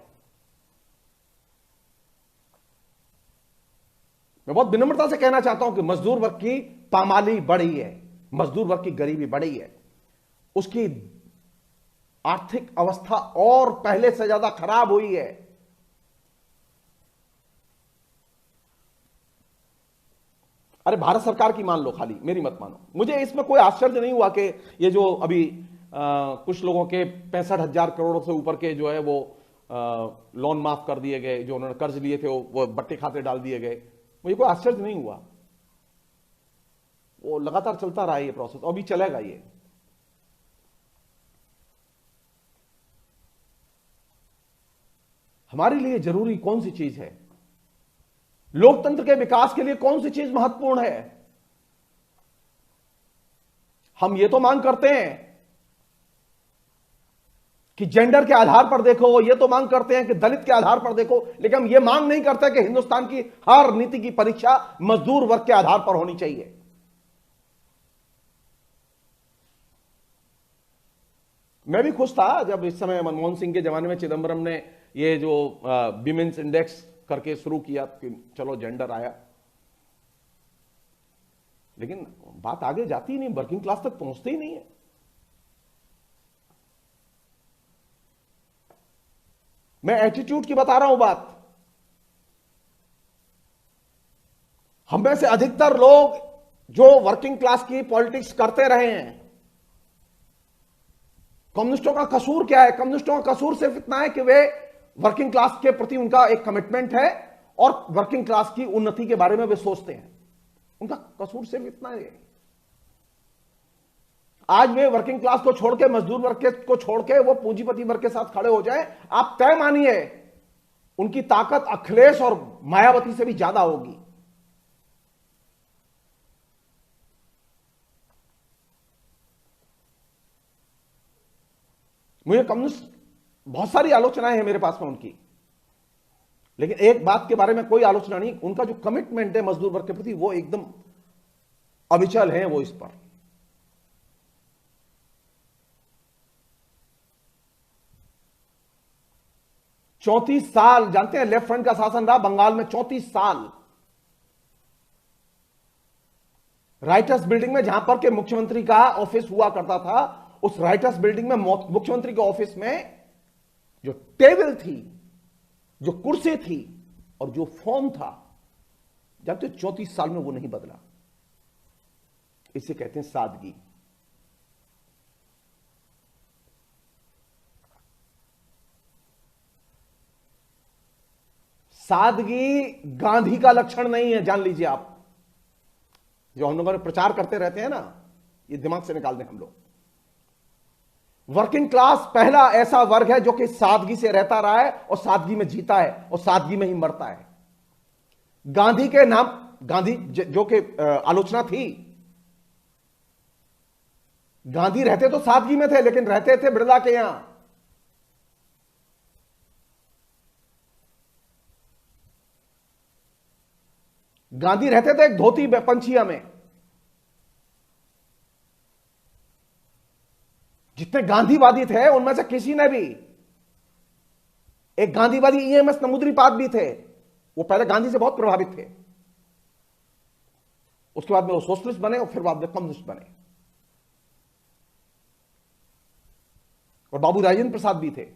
मैं बहुत विनम्रता से कहना चाहता हूं कि मजदूर वर्ग की पामाली बढ़ी है, मजदूर वर्ग की गरीबी बढ़ी है, उसकी आर्थिक अवस्था और पहले से ज्यादा खराब हुई है। अरे भारत सरकार की मान लो, खाली मेरी मत मानो। मुझे इसमें कोई आश्चर्य नहीं हुआ कि ये जो अभी कुछ लोगों के 65,000 करोड़ से ऊपर के जो है वो लोन माफ कर दिए गए, जो उन्होंने कर्ज लिए थे वो बट्टे खाते डाल दिए गए। मुझे कोई आश्चर्य नहीं हुआ। वो लगातार चलता रहा ये प्रोसेस, अभी चलेगा ये। हमारे लिए जरूरी कौन सी चीज है? लोकतंत्र के विकास के लिए कौन सी चीज महत्वपूर्ण है? हम ये तो मांग करते हैं कि जेंडर के आधार पर देखो, ये तो मांग करते हैं कि दलित के आधार पर देखो, लेकिन हम ये मांग नहीं करते कि हिंदुस्तान की हर नीति की परीक्षा मजदूर वर्ग के आधार पर होनी चाहिए। मैं भी खुश था जब इस समय मनमोहन सिंह के जमाने में चिदंबरम ने ये जो विमेंस इंडेक्स करके शुरू किया कि चलो जेंडर आया, लेकिन बात आगे जाती ही नहीं, वर्किंग क्लास तक पहुंचती ही नहीं है। मैं एटीट्यूड की बता रहा हूं बात। हम में से अधिकतर लोग जो वर्किंग क्लास की पॉलिटिक्स करते रहे हैं, कम्युनिस्टों का कसूर क्या है? कम्युनिस्टों का कसूर सिर्फ इतना है कि वे वर्किंग क्लास के प्रति उनका एक कमिटमेंट है और वर्किंग क्लास की उन्नति के बारे में वे सोचते हैं। उनका कसूर सिर्फ इतना है। आज वे वर्किंग क्लास को छोड़ के, मजदूर वर्ग को छोड़ के वो पूंजीपति वर्ग के साथ खड़े हो जाए, आप तय मानिए उनकी ताकत अखिलेश और मायावती से भी ज्यादा होगी। मुझे कम्युनिस्ट बहुत सारी आलोचनाएं हैं मेरे पास में उनकी, लेकिन एक बात के बारे में कोई आलोचना नहीं, उनका जो कमिटमेंट है मजदूर वर्ग के प्रति वो एकदम अविचल है। वो इस पर 34 साल, जानते हैं लेफ्ट फ्रंट का शासन रहा बंगाल में 34 साल। राइटर्स बिल्डिंग में जहां पर के मुख्यमंत्री का ऑफिस हुआ करता था, उस राइटर्स बिल्डिंग में मुख्यमंत्री के ऑफिस में जो टेबल थी, जो कुर्सी थी और जो फॉर्म था, जब तक 34 साल में वो नहीं बदला। इसे कहते हैं सादगी। सादगी गांधी का लक्षण नहीं है, जान लीजिए आप। जो हम लोगों ने प्रचार करते रहते हैं ना, ये दिमाग से निकाल दें हम लोग। वर्किंग क्लास पहला ऐसा वर्ग है जो कि सादगी से रहता रहा है और सादगी में जीता है और सादगी में ही मरता है। गांधी के नाम, गांधी जो कि आलोचना थी, गांधी रहते तो सादगी में थे, लेकिन रहते थे बिरला के यहां। गांधी रहते थे एक धोती पंछिया में। जितने गांधीवादी थे उनमें से किसी ने भी, एक गांधीवादी ईएमएस नमूद्रीपाद भी थे, वो पहले गांधी से बहुत प्रभावित थे, उसके बाद में वो सोशलिस्ट बने और फिर बाद में कम्युनिस्ट बने। और बाबू राजेंद्र प्रसाद भी थे।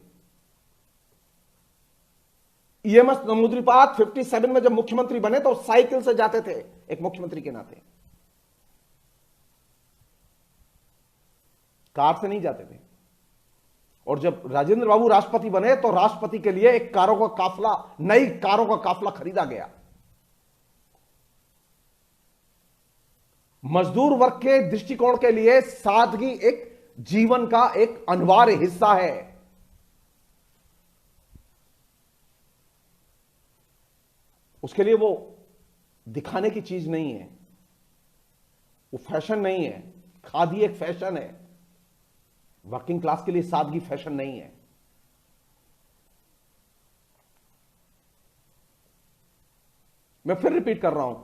ईएमएस नमूद्रीपाद 57 में जब मुख्यमंत्री बने तो साइकिल से जाते थे एक मुख्यमंत्री के नाते, कार से नहीं जाते थे। और जब राजेंद्र बाबू राष्ट्रपति बने तो राष्ट्रपति के लिए एक कारों का काफला, नई कारों का काफला खरीदा गया। मजदूर वर्ग के दृष्टिकोण के लिए सादगी एक जीवन का एक अनिवार्य हिस्सा है। उसके लिए वो दिखाने की चीज नहीं है, वो फैशन नहीं है। खादी एक फैशन है, वर्किंग क्लास के लिए सादगी फैशन नहीं है। मैं फिर रिपीट कर रहा हूं,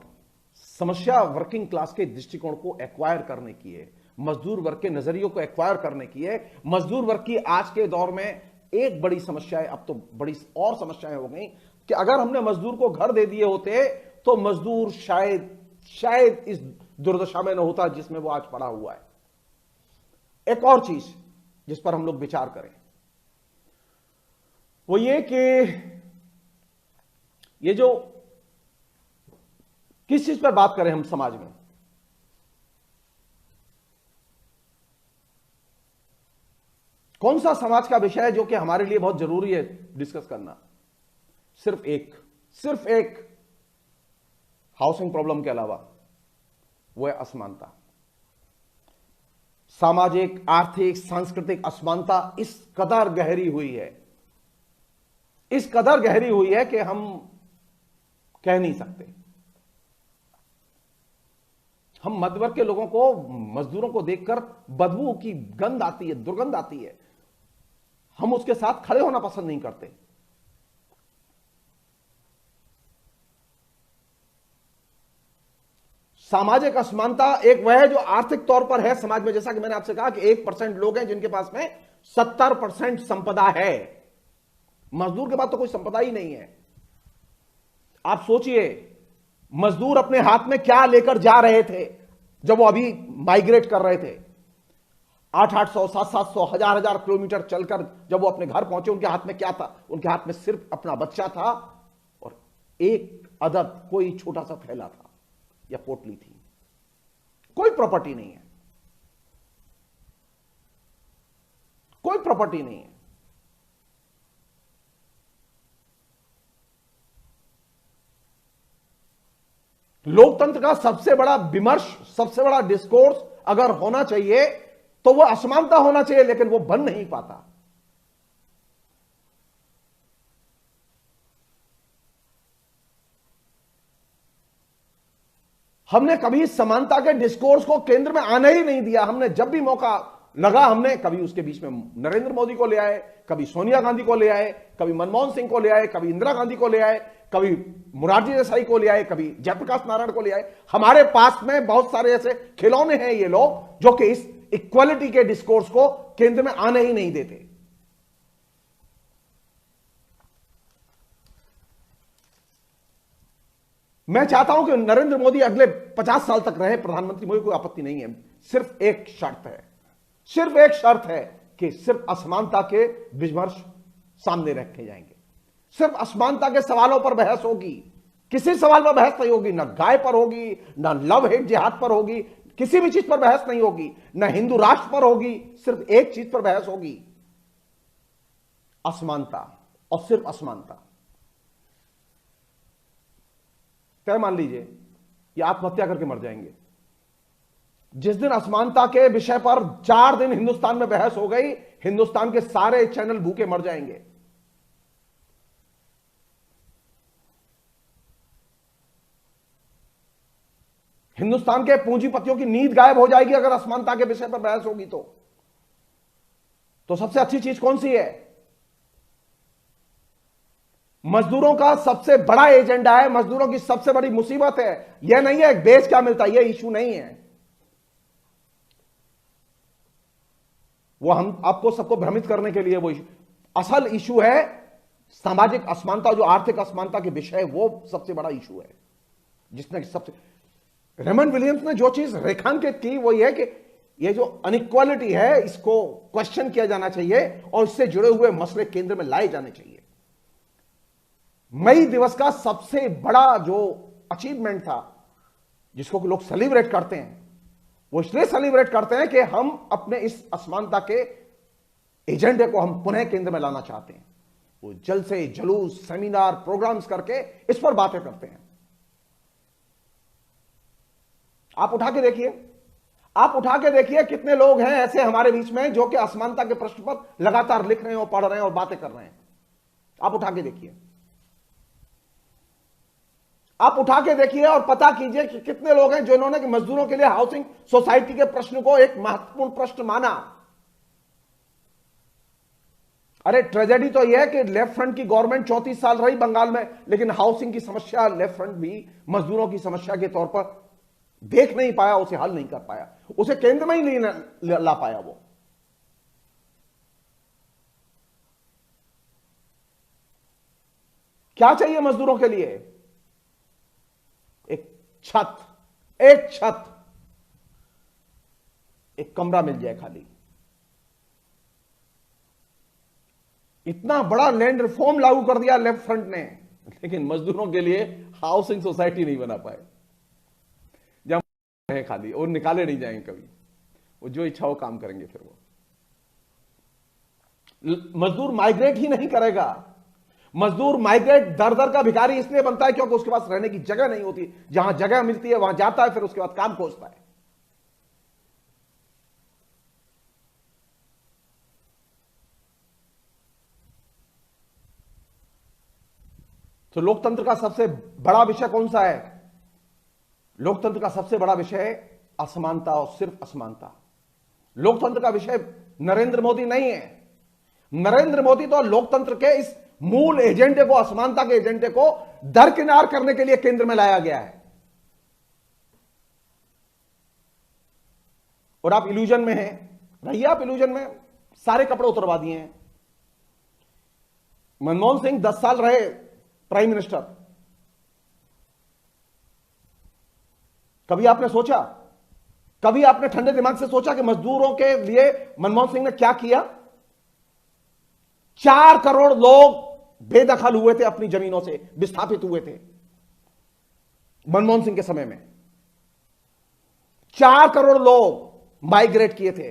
समस्या वर्किंग क्लास के दृष्टिकोण को एक्वायर करने की है, मजदूर वर्ग के नजरियों को एक्वायर करने की है। मजदूर वर्ग की आज के दौर में एक बड़ी समस्या है, अब तो बड़ी और समस्याएं हो गई कि अगर हमने मजदूर को घर दे दिए होते तो मजदूर शायद इस दुर्दशा में न होता जिसमें वो आज पड़ा हुआ है। एक और चीज जिस पर हम लोग विचार करें वो ये कि ये जो किस चीज पर बात करें हम समाज में, कौन सा समाज का विषय है जो कि हमारे लिए बहुत जरूरी है डिस्कस करना? सिर्फ एक हाउसिंग प्रॉब्लम के अलावा, वो है असमानता। सामाजिक, आर्थिक, सांस्कृतिक असमानता इस कदर गहरी हुई है, इस कदर गहरी हुई है कि हम कह नहीं सकते। हम मध्यवर्ग के लोगों को, मजदूरों को देखकर बदबू की गंध आती है, दुर्गंध आती है, हम उसके साथ खड़े होना पसंद नहीं करते। सामाजिक असमानता एक वह है जो आर्थिक तौर पर है समाज में, जैसा कि मैंने आपसे कहा कि 1% लोग हैं जिनके पास में 70% संपदा है। मजदूर के पास तो कोई संपदा ही नहीं है। आप सोचिए मजदूर अपने हाथ में क्या लेकर जा रहे थे जब वो अभी माइग्रेट कर रहे थे। 800, 700, 1000 किलोमीटर चलकर जब वो अपने घर पहुंचे, उनके हाथ में क्या था? उनके हाथ में सिर्फ अपना बच्चा था और एक अदद कोई छोटा सा थैला था या पोटली थी। कोई प्रॉपर्टी नहीं है, कोई प्रॉपर्टी नहीं है। लोकतंत्र का सबसे बड़ा विमर्श, सबसे बड़ा डिस्कोर्स अगर होना चाहिए तो वो असमानता होना चाहिए, लेकिन वो बन नहीं पाता। हमने कभी समानता के डिस्कोर्स को केंद्र में आने ही नहीं दिया। हमने जब भी मौका लगा, हमने कभी उसके बीच में नरेंद्र मोदी को ले आए, कभी सोनिया गांधी को ले आए, कभी मनमोहन सिंह को ले आए, कभी इंदिरा गांधी को ले आए, कभी मोरारजी देसाई को ले आए, कभी जयप्रकाश नारायण को ले आए। हमारे पास में बहुत सारे ऐसे खिलौने हैं ये लोग जो कि इस इक्वालिटी के डिस्कोर्स को केंद्र में आने ही नहीं देते। मैं चाहता हूं कि नरेंद्र मोदी अगले 50 साल तक रहे प्रधानमंत्री, मुझे कोई आपत्ति नहीं है। सिर्फ एक शर्त है, सिर्फ एक शर्त है कि सिर्फ असमानता के विमर्श सामने रखे जाएंगे। सिर्फ असमानता के सवालों पर बहस होगी, किसी सवाल पर बहस नहीं होगी। ना गाय पर होगी, ना लव हेट जिहाद पर होगी, किसी भी चीज पर बहस नहीं होगी, ना हिंदू राष्ट्र पर होगी। सिर्फ एक चीज पर बहस होगी, असमानता, और सिर्फ असमानता। तय मान लीजिए ये आत्महत्या करके मर जाएंगे। जिस दिन असमानता के विषय पर 4 दिन हिंदुस्तान में बहस हो गई, हिंदुस्तान के सारे चैनल भूखे मर जाएंगे। हिंदुस्तान के पूंजीपतियों की नींद गायब हो जाएगी अगर असमानता के विषय पर बहस होगी। तो सबसे अच्छी चीज कौन सी है? मजदूरों का सबसे बड़ा एजेंडा है, मजदूरों की सबसे बड़ी मुसीबत है। यह नहीं है बेच क्या मिलता है, यह इशू नहीं है। वो हम आपको सबको भ्रमित करने के लिए वो असल इशू है सामाजिक असमानता, जो आर्थिक असमानता के विषय, वो सबसे बड़ा इशू है जिसने सबसे, रेमंड विलियम्स ने जो चीज रेखांकित की वो ये है कि ये जो अनइक्वालिटी है इसको क्वेश्चन किया जाना चाहिए और इससे जुड़े हुए मसले केंद्र में लाए जाने चाहिए। मई दिवस का सबसे बड़ा जो अचीवमेंट था जिसको लोग सेलिब्रेट करते हैं, वो इसलिए सेलिब्रेट करते हैं कि हम अपने इस असमानता के एजेंडे को हम पुनः केंद्र में लाना चाहते हैं। वो जलसे, जुलूस, सेमिनार, प्रोग्राम्स करके इस पर बातें करते हैं। आप उठा के देखिए कितने लोग हैं ऐसे हमारे बीच में जो कि असमानता के प्रश्न पर लगातार लिख रहे हैं और पढ़ रहे हैं और बातें कर रहे हैं। आप उठा के देखिए और पता कीजिए कि कितने लोग हैं जिन्होंने कि मजदूरों के लिए हाउसिंग सोसाइटी के प्रश्न को एक महत्वपूर्ण प्रश्न माना। अरे ट्रेजेडी तो यह है कि लेफ्ट फ्रंट की गवर्नमेंट 34 साल रही बंगाल में, लेकिन हाउसिंग की समस्या लेफ्ट फ्रंट भी मजदूरों की समस्या के तौर पर देख नहीं पाया, उसे हल नहीं कर पाया, उसे केंद्र में ही नहीं ला पाया। वो क्या चाहिए मजदूरों के लिए? एक छत, एक कमरा मिल जाए खाली। इतना बड़ा लैंड रिफॉर्म लागू कर दिया लेफ्ट फ्रंट ने, लेकिन मजदूरों के लिए हाउसिंग सोसाइटी नहीं बना पाए। जब है खाली और निकाले नहीं जाएंगे कभी, वो जो इच्छा हो काम करेंगे। फिर वो मजदूर माइग्रेट ही नहीं करेगा। मजदूर माइग्रेट दर दर का भिखारी इसलिए बनता है क्योंकि उसके पास रहने की जगह नहीं होती। जहां जगह मिलती है वहां जाता है, फिर उसके बाद काम खोजता है। तो लोकतंत्र का सबसे बड़ा विषय कौन सा है? लोकतंत्र का सबसे बड़ा विषय है असमानता और सिर्फ असमानता। लोकतंत्र का विषय नरेंद्र मोदी नहीं है। नरेंद्र मोदी तो लोकतंत्र के इस मूल एजेंडे को, असमानता के एजेंडे को दरकिनार करने के लिए केंद्र में लाया गया है। और आप इल्यूजन में हैं, रहिए आप इल्यूजन में। सारे कपड़े उतरवा दिए हैं। मनमोहन सिंह 10 साल रहे प्राइम मिनिस्टर। कभी आपने सोचा, कभी आपने ठंडे दिमाग से सोचा कि मजदूरों के लिए मनमोहन सिंह ने क्या किया? 4 करोड़ लोग बेदखल हुए थे, अपनी जमीनों से विस्थापित हुए थे मनमोहन सिंह के समय में। 4 करोड़ लोग माइग्रेट किए थे।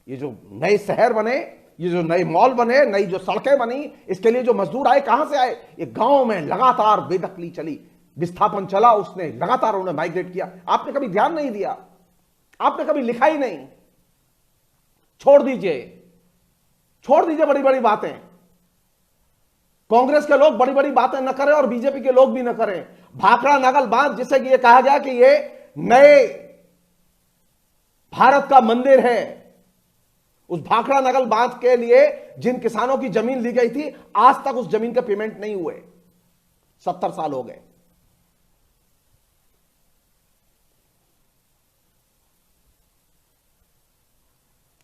ये जो नए शहर बने, ये जो नए मॉल बने, नई जो सड़कें बनी, इसके लिए जो मजदूर आए, कहां से आए? ये गांव में लगातार बेदखली चली, विस्थापन चला, उसने लगातार उन्हें माइग्रेट किया। आपने कभी ध्यान नहीं दिया, आपने कभी लिखा ही नहीं। छोड़ दीजिए बड़ी बड़ी बातें। कांग्रेस के लोग बड़ी बड़ी बातें न करें और बीजेपी के लोग भी न करें। भाखड़ा नागल बांध, जिसे कि ये कहा गया कि ये नए भारत का मंदिर है, उस भाखड़ा नागल बांध के लिए जिन किसानों की जमीन ली गई थी, आज तक उस जमीन के पेमेंट नहीं हुए। 70 साल हो गए।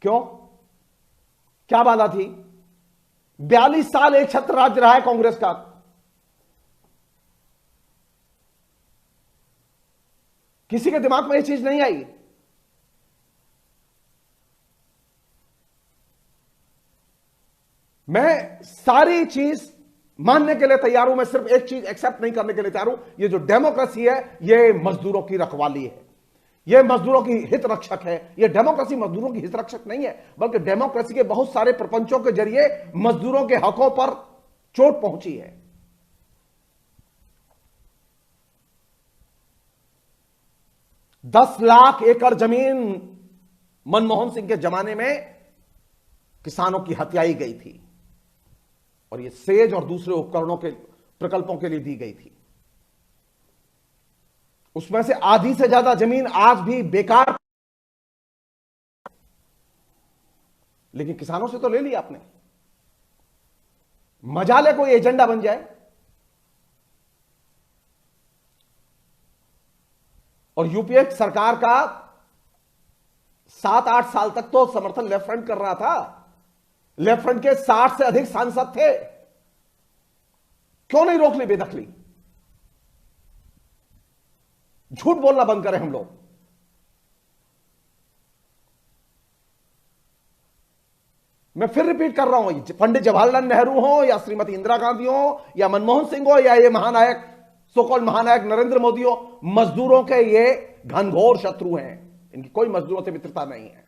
क्यों? क्या बाधा थी? 42 साल एक छत्र राज्य रहा है कांग्रेस का। किसी के दिमाग में यह चीज नहीं आई। मैं सारी चीज मानने के लिए तैयार हूं, मैं सिर्फ एक चीज एक्सेप्ट नहीं करने के लिए तैयार हूं। ये जो डेमोक्रेसी है, ये मजदूरों की रखवाली है, ये मजदूरों की हित रक्षक है। ये डेमोक्रेसी मजदूरों की हित रक्षक नहीं है, बल्कि डेमोक्रेसी के बहुत सारे प्रपंचों के जरिए मजदूरों के हकों पर चोट पहुंची है। दस लाख एकड़ जमीन मनमोहन सिंह के जमाने में किसानों की हत्याई गई थी, और ये सेज और दूसरे उपकरणों के प्रकल्पों के लिए दी गई थी। उसमें से आधी से ज्यादा जमीन आज भी बेकार, लेकिन किसानों से तो ले लिया आपने। मजाले कोई एजेंडा बन जाए और यूपीए सरकार का 7-8 साल तक तो समर्थन लेफ्ट फ्रंट कर रहा था। लेफ्ट फ्रंट के 60 से अधिक सांसद थे। क्यों नहीं रोक ली बेदखली? झूठ बोलना बंद करें हम लोग। मैं फिर रिपीट कर रहा हूं, पंडित जवाहरलाल नेहरू हो या श्रीमती इंदिरा गांधी हो या मनमोहन सिंह हो या ये महानायक, सोकॉल्ड महानायक नरेंद्र मोदी हो, मजदूरों के ये घनघोर शत्रु हैं। इनकी कोई मजदूरों से मित्रता नहीं है।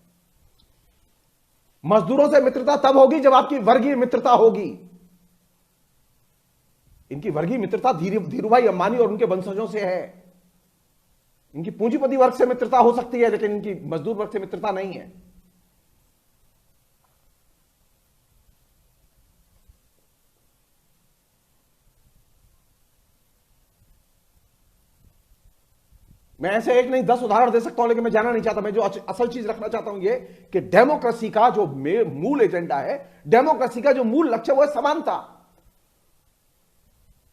मजदूरों से मित्रता तब होगी जब आपकी वर्गीय मित्रता होगी। इनकी वर्गीय मित्रता धीरूभाई अंबानी और उनके वंशजों से है। इनकी पूंजीपति वर्ग से मित्रता हो सकती है, लेकिन इनकी मजदूर वर्ग से मित्रता नहीं है। मैं ऐसे एक नहीं 10 उदाहरण दे सकता हूं, लेकिन मैं जाना नहीं चाहता। मैं जो असल चीज रखना चाहता हूं ये कि डेमोक्रेसी का जो मूल एजेंडा है, डेमोक्रेसी का जो मूल लक्ष्य वो है समानता।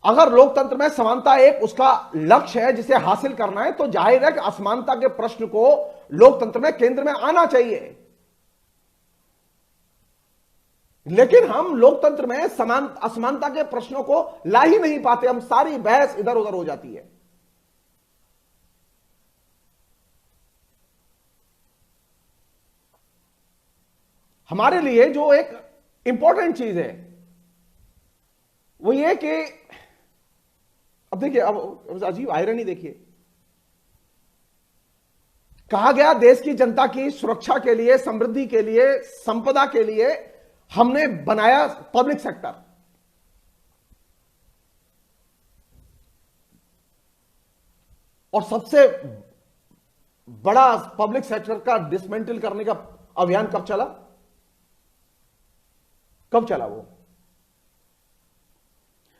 अगर लोकतंत्र में समानता एक उसका लक्ष्य है जिसे हासिल करना है, तो जाहिर है कि असमानता के प्रश्न को लोकतंत्र में केंद्र में आना चाहिए। लेकिन हम लोकतंत्र में असमानता के प्रश्नों को ला ही नहीं पाते। हम सारी बहस इधर उधर हो जाती है। हमारे लिए जो एक इंपॉर्टेंट चीज है वो ये कि अब देखिए, अब अजीब आयरनी देखिए, कहा गया देश की जनता की सुरक्षा के लिए, समृद्धि के लिए, संपदा के लिए हमने बनाया पब्लिक सेक्टर। और सबसे बड़ा पब्लिक सेक्टर का डिसमेंटल करने का अभियान कब चला? कब चला वो?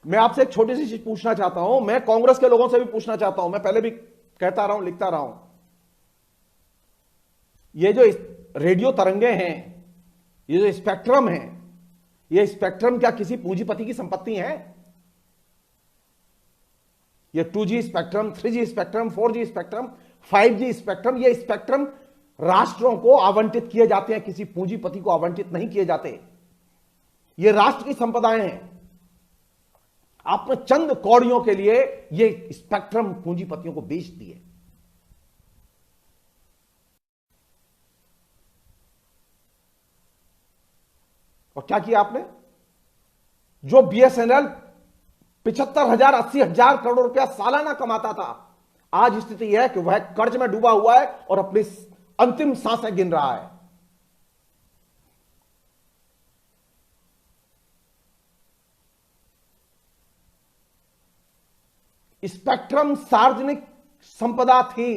मैं आपसे एक छोटी सी चीज पूछना चाहता हूं, मैं कांग्रेस के लोगों से भी पूछना चाहता हूं, मैं पहले भी कहता रहा हूं, लिखता रहा हूं, ये जो रेडियो तरंगे हैं, ये जो स्पेक्ट्रम है, ये स्पेक्ट्रम क्या किसी पूंजीपति की संपत्ति है? ये 2G spectrum, 3G spectrum, 4G spectrum, 5G spectrum, ये स्पेक्ट्रम राष्ट्रों को आवंटित किए जाते हैं, किसी पूंजीपति को आवंटित नहीं किए जाते। ये राष्ट्र की संपदाएं हैं। आपने चंद कौड़ियों के लिए ये स्पेक्ट्रम पूंजीपतियों को बेच दिए। और क्या किया आपने? जो BSNL 75,000 80,000 करोड़ रुपया सालाना कमाता था, आज स्थिति यह है कि वह कर्ज में डूबा हुआ है और अपनी अंतिम सांसें गिन रहा है। स्पेक्ट्रम सार्वजनिक संपदा थी,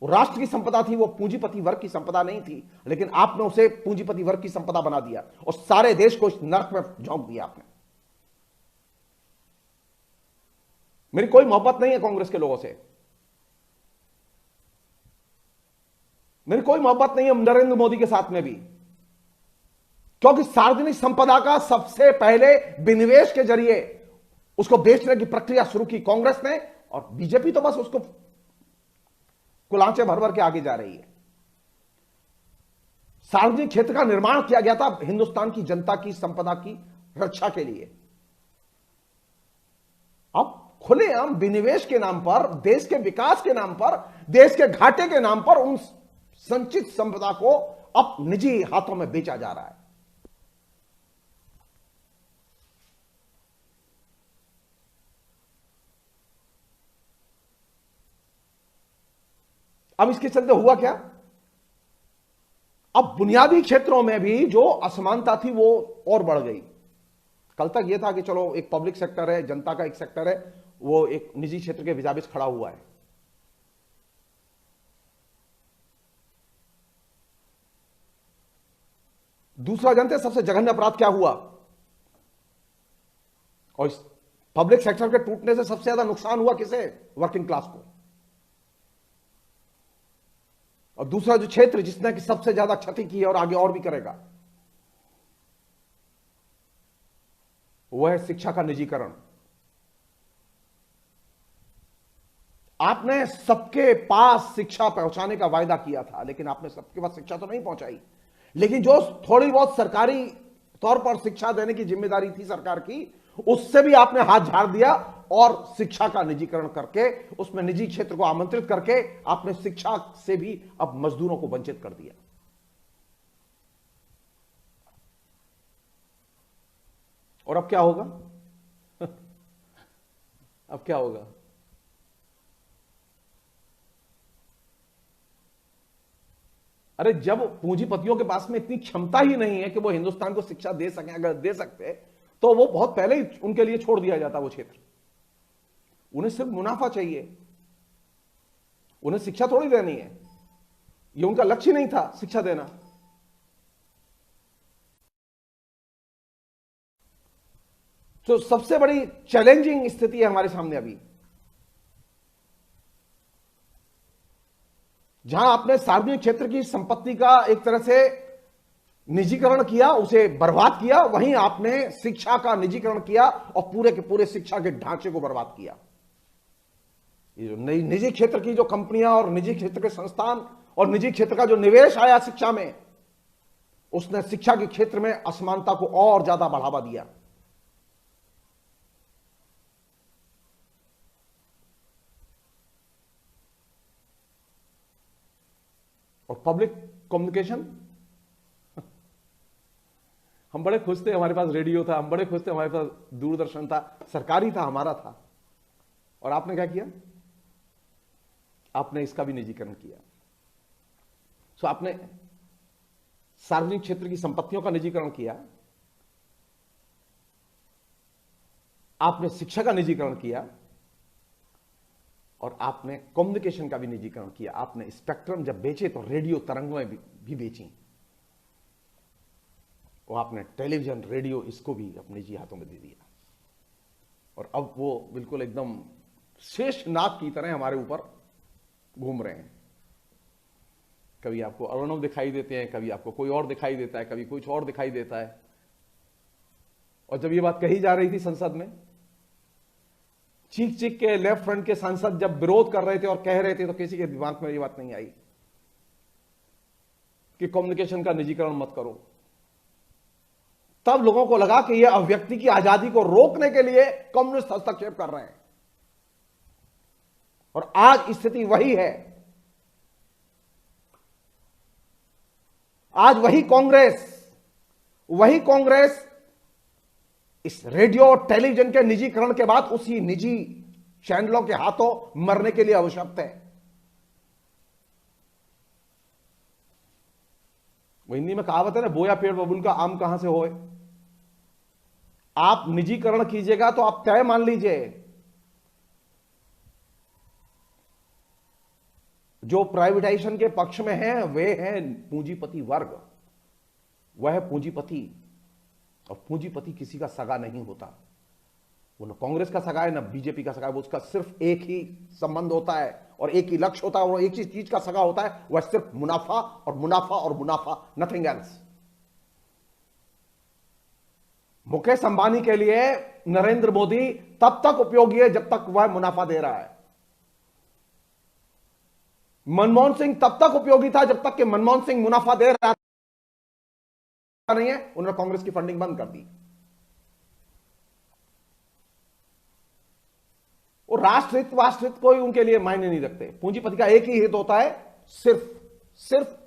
राष्ट्र की संपदा थी, वो पूंजीपति वर्ग की संपदा नहीं थी। लेकिन आपने उसे पूंजीपति वर्ग की संपदा बना दिया और सारे देश को इस नरक में झोंक दिया आपने। मेरी कोई मोहब्बत नहीं है कांग्रेस के लोगों से, मेरी कोई मोहब्बत नहीं है नरेंद्र मोदी के साथ में भी, क्योंकि सार्वजनिक संपदा का सबसे पहले विनिवेश के जरिए उसको बेचने की प्रक्रिया शुरू की कांग्रेस ने, और बीजेपी तो बस उसको कुलांचे भर भर के आगे जा रही है। सार्वजनिक क्षेत्र का निर्माण किया गया था हिंदुस्तान की जनता की संपदा की रक्षा के लिए। अब खुलेआम विनिवेश के नाम पर, देश के विकास के नाम पर, देश के घाटे के नाम पर उन संचित संपदा को अब निजी हाथों में बेचा जा रहा है। अब इसके चलते हुआ क्या? अब बुनियादी क्षेत्रों में भी जो असमानता थी वो और बढ़ गई। कल तक यह था कि चलो एक पब्लिक सेक्टर है, जनता का एक सेक्टर है, वो एक निजी क्षेत्र के विजाबिज खड़ा हुआ है। दूसरा जानते हैं सबसे जघन्य अपराध क्या हुआ? और इस पब्लिक सेक्टर के टूटने से सबसे ज्यादा नुकसान हुआ किसे? वर्किंग क्लास को। और दूसरा जो क्षेत्र जिसने कि सबसे ज्यादा क्षति की है और आगे और भी करेगा, वह है शिक्षा का निजीकरण। आपने सबके पास शिक्षा पहुंचाने का वायदा किया था, लेकिन आपने सबके पास शिक्षा तो नहीं पहुंचाई। लेकिन जो थोड़ी बहुत सरकारी तौर पर शिक्षा देने की जिम्मेदारी थी सरकार की, उससे भी आपने हाथ झाड़ दिया और शिक्षा का निजीकरण करके, उसमें निजी क्षेत्र को आमंत्रित करके आपने शिक्षा से भी अब मजदूरों को वंचित कर दिया। और अब क्या होगा? अब क्या होगा? अरे जब पूंजीपतियों के पास में इतनी क्षमता ही नहीं है कि वो हिंदुस्तान को शिक्षा दे सकें, अगर दे सकते तो वो बहुत पहले ही उनके लिए छोड़ दिया जाता वो क्षेत्र। उन्हें सिर्फ मुनाफा चाहिए, उन्हें शिक्षा थोड़ी देनी है, ये उनका लक्ष्य नहीं था शिक्षा देना। तो सबसे बड़ी चैलेंजिंग स्थिति है हमारे सामने अभी, जहां आपने सार्वजनिक क्षेत्र की संपत्ति का एक तरह से निजीकरण किया, उसे बर्बाद किया, वहीं आपने शिक्षा का निजीकरण किया और पूरे के पूरे शिक्षा के ढांचे को बर्बाद किया। ये जो निजी क्षेत्र की जो कंपनियां और निजी क्षेत्र के संस्थान और निजी क्षेत्र का जो निवेश आया शिक्षा में, उसने शिक्षा के क्षेत्र में असमानता को और ज्यादा बढ़ावा दिया। और पब्लिक कम्युनिकेशन, हम बड़े खुश थे हमारे पास रेडियो था, हम बड़े खुश थे हमारे पास दूरदर्शन था, सरकारी था, हमारा था। और आपने क्या किया? आपने इसका भी निजीकरण किया। सो आपने सार्वजनिक क्षेत्र की संपत्तियों का निजीकरण किया, आपने शिक्षा का निजीकरण किया और आपने कम्युनिकेशन का भी निजीकरण किया। आपने स्पेक्ट्रम जब बेचे तो रेडियो तरंगें भी बेची, और आपने टेलीविजन, रेडियो, इसको भी अपने निजी हाथों में दे दिया। और अब वो बिल्कुल एकदम शेषनाग की तरह हमारे ऊपर घूम रहे हैं। कभी आपको अर्णव दिखाई देते हैं, कभी आपको कोई और दिखाई देता है, कभी कुछ और दिखाई देता है। और जब ये बात कही जा रही थी संसद में, चीख चीख के लेफ्ट फ्रंट के सांसद जब विरोध कर रहे थे और कह रहे थे, तो किसी के दिमाग में ये बात नहीं आई कि कम्युनिकेशन का निजीकरण मत करो। तब लोगों को लगा कि ये अभिव्यक्ति की आजादी को रोकने के लिए कम्युनिस्ट हस्तक्षेप कर रहे हैं। और आज स्थिति वही है। आज वही कांग्रेस इस रेडियो और टेलीविजन के निजीकरण के बाद उसी निजी चैनलों के हाथों मरने के लिए आवश्यक है। वो हिंदी में कहावत है ना, बोया पेड़ बबूल का आम कहां से होए। आप निजीकरण कीजिएगा तो आप तय मान लीजिए, जो प्राइवेटाइजेशन के पक्ष में है वे हैं पूंजीपति वर्ग, वह है पूंजीपति। और पूंजीपति किसी का सगा नहीं होता, वो न कांग्रेस का सगा है न बीजेपी का सगा है। वो उसका सिर्फ एक ही संबंध होता है और एक ही लक्ष्य होता है, और एक ही चीज का सगा होता है, वह सिर्फ मुनाफा और मुनाफा और मुनाफा, नथिंग एल्स। मुकेश अंबानी के लिए नरेंद्र मोदी तब तक उपयोगी है जब तक वह मुनाफा दे रहा है। मनमोहन सिंह तब तक उपयोगी था जब तक कि मनमोहन सिंह मुनाफा दे रहा नहीं है। उन्होंने कांग्रेस की फंडिंग बंद कर दी। और राष्ट्रहित वाष्ट्रहित कोई उनके लिए मायने नहीं रखते। पूंजीपति का एक ही हित होता है, सिर्फ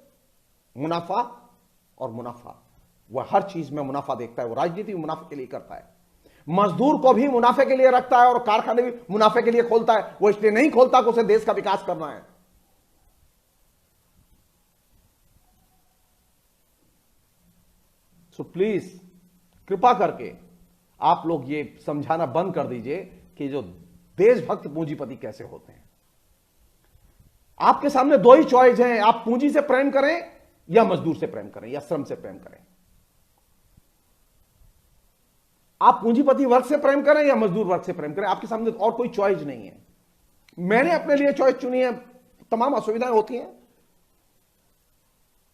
मुनाफा और मुनाफा। वह हर चीज में मुनाफा देखता है, वो राजनीति मुनाफे के लिए करता है। मजदूर को भी मुनाफे के लिए रखता है और कारखाने भी मुनाफे के लिए खोलता है। वो इसलिए नहीं खोलता कि उसे देश का विकास करना है। सो प्लीज कृपा करके आप लोग ये समझाना बंद कर दीजिए कि जो देशभक्त पूंजीपति कैसे होते हैं। आपके सामने दो ही चॉइस हैं, आप पूंजी से प्रेम करें या मजदूर से प्रेम करें या श्रम से प्रेम करें। आप पूंजीपति वर्ग से प्रेम करें या मजदूर वर्ग से प्रेम करें, आपके सामने और कोई चॉइस नहीं है। मैंने अपने लिए चॉइस चुनी है, तमाम असुविधाएं होती हैं,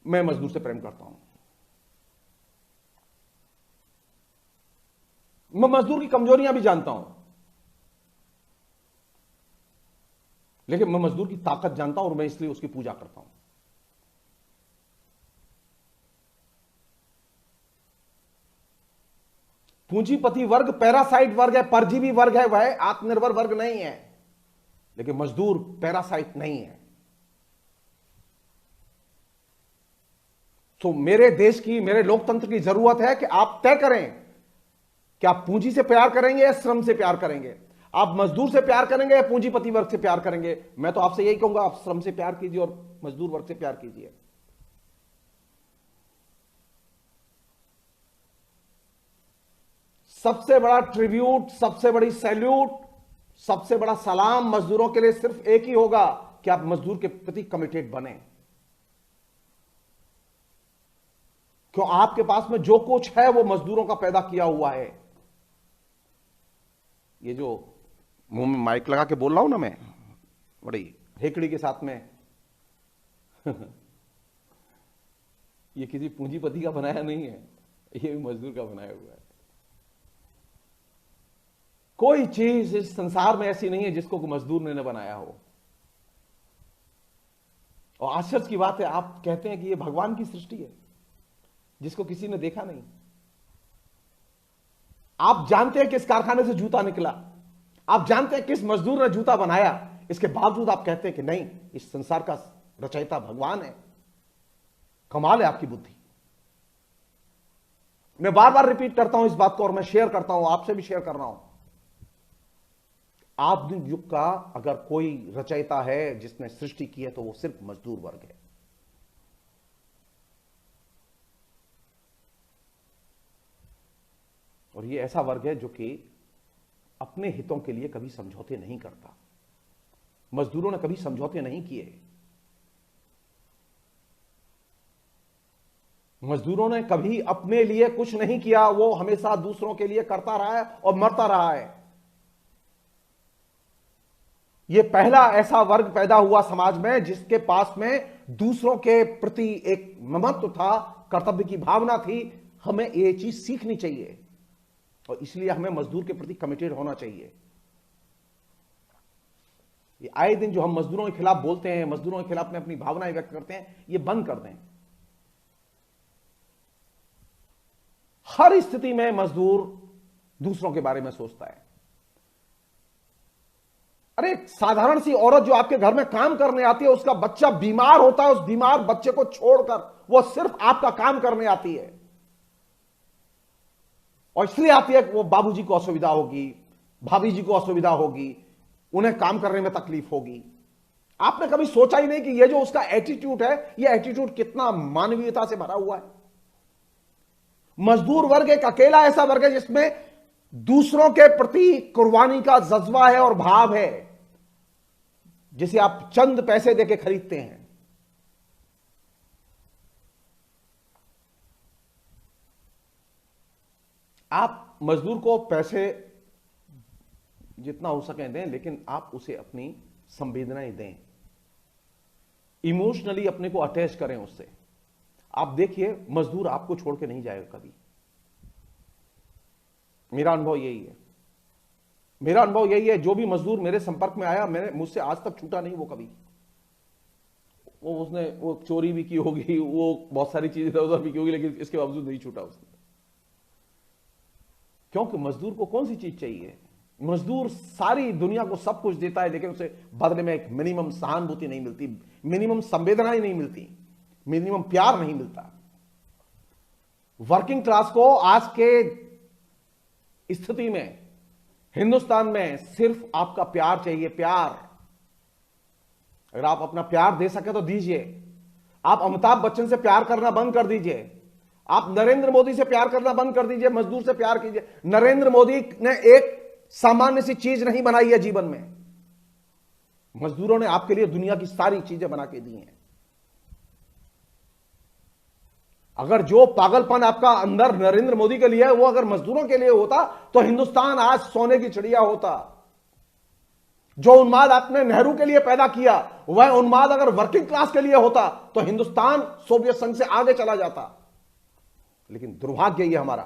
मैं मजदूर से प्रेम करता हूं। मैं मजदूर की कमजोरियां भी जानता हूं, लेकिन मैं मजदूर की ताकत जानता हूं और मैं इसलिए उसकी पूजा करता हूं। पूंजीपति वर्ग पैरासाइट वर्ग है, परजीवी वर्ग है, वह आत्मनिर्भर वर्ग नहीं है। लेकिन मजदूर पैरासाइट नहीं है। तो मेरे देश की, मेरे लोकतंत्र की जरूरत है कि आप तय करें कि आप पूंजी से प्यार करेंगे या श्रम से प्यार करेंगे, आप मजदूर से प्यार करेंगे या पूंजीपति वर्ग से प्यार करेंगे। मैं तो आपसे यही कहूंगा, आप श्रम से प्यार कीजिए और मजदूर वर्ग से प्यार कीजिए। सबसे बड़ा ट्रिब्यूट, सबसे बड़ी सैल्यूट, सबसे बड़ा सलाम मजदूरों के लिए सिर्फ एक ही होगा कि आप मजदूर के प्रति कमिटेड बने। क्यों, आपके पास में जो कुछ है वो मजदूरों का पैदा किया हुआ है। ये जो मुंह में माइक लगा के बोल रहा हूं ना मैं, बड़ी हेकड़ी के साथ में ये किसी पूंजीपति का बनाया नहीं है, ये भी मजदूर का बनाया हुआ है। कोई चीज इस संसार में ऐसी नहीं है जिसको मजदूर ने न बनाया हो। और आश्चर्य की बात है, आप कहते हैं कि ये भगवान की सृष्टि है जिसको किसी ने देखा नहीं। आप जानते हैं किस कारखाने से जूता निकला, आप जानते हैं किस मजदूर ने जूता बनाया, इसके बावजूद आप कहते हैं कि नहीं, इस संसार का रचयिता भगवान है। कमाल है आपकी बुद्धि। मैं बार बार रिपीट करता हूं इस बात को और मैं शेयर करता हूं, आपसे भी शेयर कर रहा हूं। आधुनिक युग का अगर कोई रचयिता है जिसने सृष्टि की है तो वो सिर्फ मजदूर वर्ग है। और ये ऐसा वर्ग है जो कि अपने हितों के लिए कभी समझौते नहीं करता। मजदूरों ने कभी समझौते नहीं किए। मजदूरों ने कभी अपने लिए कुछ नहीं किया, वो हमेशा दूसरों के लिए करता रहा है और मरता रहा है। ये पहला ऐसा वर्ग पैदा हुआ समाज में जिसके पास में दूसरों के प्रति एक ममत्व था, कर्तव्य की भावना थी। हमें ये चीज सीखनी चाहिए और इसलिए हमें मजदूर के प्रति कमिटेड होना चाहिए। ये आए दिन जो हम मजदूरों के खिलाफ बोलते हैं, मजदूरों के खिलाफ में अपनी भावनाएं व्यक्त करते हैं, ये बंद कर दें। हर स्थिति में मजदूर दूसरों के बारे में सोचता है। अरे साधारण सी औरत जो आपके घर में काम करने आती है, उसका बच्चा बीमार होता है, उस बीमार बच्चे को छोड़कर वो सिर्फ आपका काम करने आती है। और इसलिए आती है कि वो बाबूजी को असुविधा होगी, भाभी जी को असुविधा होगी, उन्हें काम करने में तकलीफ होगी। आपने कभी सोचा ही नहीं कि ये जो उसका एटीट्यूड है, ये एटीट्यूड कितना मानवीयता से भरा हुआ है। मजदूर वर्ग एक अकेला ऐसा वर्ग है जिसमें दूसरों के प्रति कुर्बानी का जज्बा है और भाव है, जिसे आप चंद पैसे देके खरीदते हैं। आप मजदूर को पैसे जितना हो सके दें, लेकिन आप उसे अपनी संवेदनाएं दें, इमोशनली अपने को अटैच करें उससे। आप देखिए, मजदूर आपको छोड़ के नहीं जाएगा कभी। मेरा अनुभव यही है। मेरा अनुभव यही है, जो भी मजदूर मेरे संपर्क में आया, मैंने मुझसे आज तक छूटा नहीं वो कभी। उसने वो चोरी भी की होगी, वो बहुत सारी चीजें इधर उधर भी की होगी, लेकिन इसके बावजूद नहीं छूटा उसने। क्योंकि मजदूर को कौन सी चीज चाहिए? मजदूर सारी दुनिया को सब कुछ देता है, लेकिन उसे बदले में एक मिनिमम सहानुभूति नहीं मिलती, मिनिमम संवेदनाएं नहीं मिलती, मिनिमम प्यार नहीं मिलता। वर्किंग क्लास को आज के स्थिति में हिंदुस्तान में सिर्फ आपका प्यार चाहिए, प्यार। अगर आप अपना प्यार दे सके तो दीजिए। आप अमिताभ बच्चन से प्यार करना बंद कर दीजिए, आप नरेंद्र मोदी से प्यार करना बंद कर दीजिए, मजदूर से प्यार कीजिए। नरेंद्र मोदी ने एक सामान्य सी चीज नहीं बनाई है जीवन में, मजदूरों ने आपके लिए दुनिया की सारी चीजें बना के दी हैं। अगर जो पागलपन आपका अंदर नरेंद्र मोदी के लिए है, वो अगर मजदूरों के लिए होता तो हिंदुस्तान आज सोने की चिड़िया होता। जो उन्माद आपने नेहरू के लिए पैदा किया, वह उन्माद अगर वर्किंग क्लास के लिए होता तो हिंदुस्तान सोवियत संघ से आगे चला जाता। लेकिन दुर्भाग्य ये हमारा,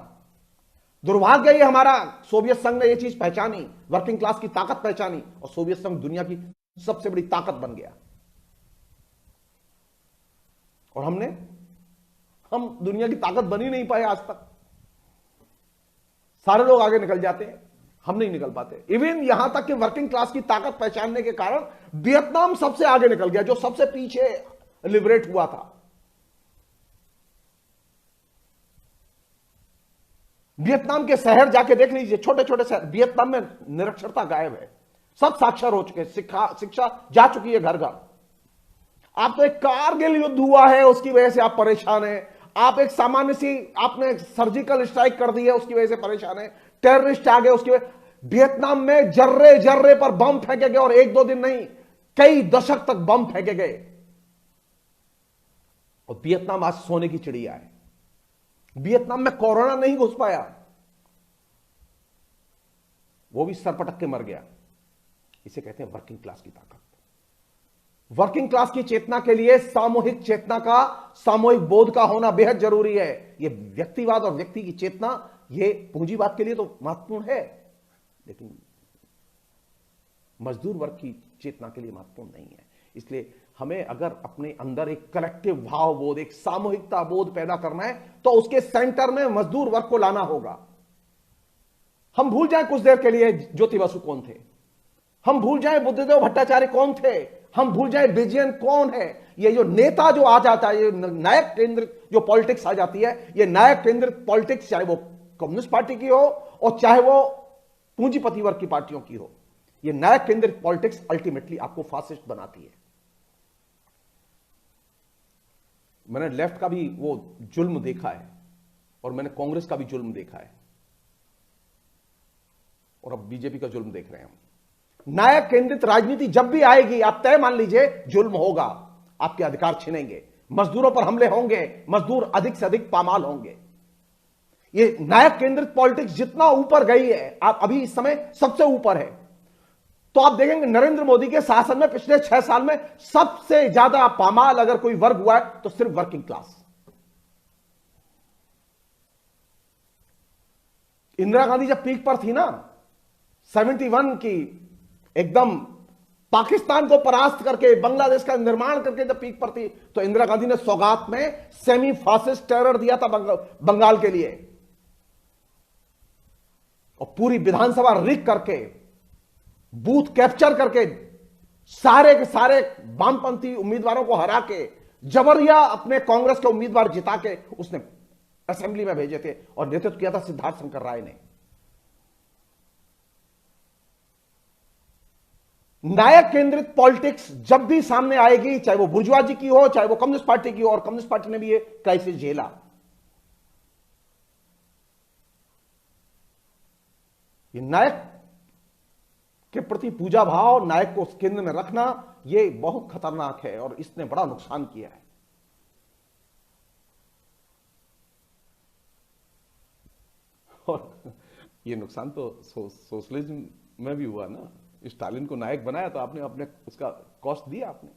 दुर्भाग्य ये हमारा, सोवियत संघ ने यह चीज पहचानी, वर्किंग क्लास की ताकत पहचानी, और सोवियत संघ दुनिया की सबसे बड़ी ताकत बन गया। और हम दुनिया की ताकत बन ही नहीं पाए आज तक। सारे लोग आगे निकल जाते हैं, हम नहीं निकल पाते। इवन यहां तक कि वर्किंग क्लास की ताकत पहचानने के कारण वियतनाम सबसे आगे निकल गया, जो सबसे पीछे लिबरेट हुआ था। वियतनाम के शहर जाके देख लीजिए, छोटे छोटे शहर, वियतनाम में निरक्षरता गायब है, सब साक्षर हो चुके, शिक्षा जा चुकी है घर घर। आप तो एक कारगिल युद्ध हुआ है उसकी वजह से आप परेशान हैं, आप एक सामान्य सी आपने सर्जिकल स्ट्राइक कर दी है उसकी वजह से परेशान है, टेररिस्ट आ गए उसकी वजह। वियतनाम में जर्रे जर्रे पर बम फेंके गए, और एक दो दिन नहीं, कई दशक तक बम फेंके गए, और वियतनाम आज सोने की चिड़िया है। वियतनाम में कोरोना नहीं घुस पाया, वो भी सर पटक के मर गया। इसे कहते हैं वर्किंग क्लास की ताकत। वर्किंग क्लास की चेतना के लिए सामूहिक चेतना का, सामूहिक बोध का होना बेहद जरूरी है। यह व्यक्तिवाद और व्यक्ति की चेतना, यह पूंजीवाद के लिए तो महत्वपूर्ण है, लेकिन मजदूर वर्ग की चेतना के लिए महत्वपूर्ण नहीं है। इसलिए हमें अगर अपने अंदर एक कलेक्टिव भाव बोध, एक सामूहिकता बोध पैदा करना है, तो उसके सेंटर में मजदूर वर्ग को लाना होगा। हम भूल जाएं कुछ देर के लिए ज्योति बसु कौन थे, हम भूल जाएं बुद्धदेव भट्टाचार्य कौन थे, हम भूल जाएं विजयन कौन है। ये जो नेता जो आ जाता है, ये नायक केंद्रित जो पॉलिटिक्स आ जाती है, ये नायक केंद्रित पॉलिटिक्स, चाहे वो कम्युनिस्ट पार्टी की हो और चाहे वो पूंजीपति वर्ग की पार्टियों की हो, ये नायक केंद्रित पॉलिटिक्स अल्टीमेटली आपको फासिस्ट बनाती है। मैंने लेफ्ट का भी वो जुल्म देखा है, और मैंने कांग्रेस का भी जुल्म देखा है, और अब बीजेपी का जुल्म देख रहे हैं हम। नायक केंद्रित राजनीति जब भी आएगी, आप तय मान लीजिए जुल्म होगा, आपके अधिकार छिनेंगे, मजदूरों पर हमले होंगे, मजदूर अधिक से अधिक पामाल होंगे। ये नायक केंद्रित पॉलिटिक्स जितना ऊपर गई है, आप अभी इस समय सबसे ऊपर है, तो आप देखेंगे नरेंद्र मोदी के शासन में पिछले 6 साल में सबसे ज्यादा पामाल अगर कोई वर्ग हुआ है तो सिर्फ वर्किंग क्लास। इंदिरा गांधी जब पीक पर थी ना, 71 की, एकदम पाकिस्तान को परास्त करके, बांग्लादेश का निर्माण करके जब पीक पर थी, तो इंदिरा गांधी ने सौगात में सेमी फासिस्ट टेरर दिया था बंगाल के लिए, और पूरी विधानसभा रिग करके, बूथ कैप्चर करके, सारे के सारे वामपंथी उम्मीदवारों को हरा के, जबरिया अपने कांग्रेस के उम्मीदवार जिता के उसने असेंबली में भेजे थे, और नेतृत्व किया था सिद्धार्थ शंकर राय ने। नायक केंद्रित पॉलिटिक्स जब भी सामने आएगी, चाहे वो बुर्जुआजी की हो, चाहे वो कम्युनिस्ट पार्टी की हो, और कम्युनिस्ट पार्टी ने भी ये क्राइसिस झेला। ये नायक के प्रति पूजा भाव, नायक को केंद्र में रखना, ये बहुत खतरनाक है, और इसने बड़ा नुकसान किया है। और ये नुकसान तो सोशलिज्म में भी हुआ ना। स्टालिन को नायक बनाया तो आपने अपने उसका कॉस्ट दिया आपने।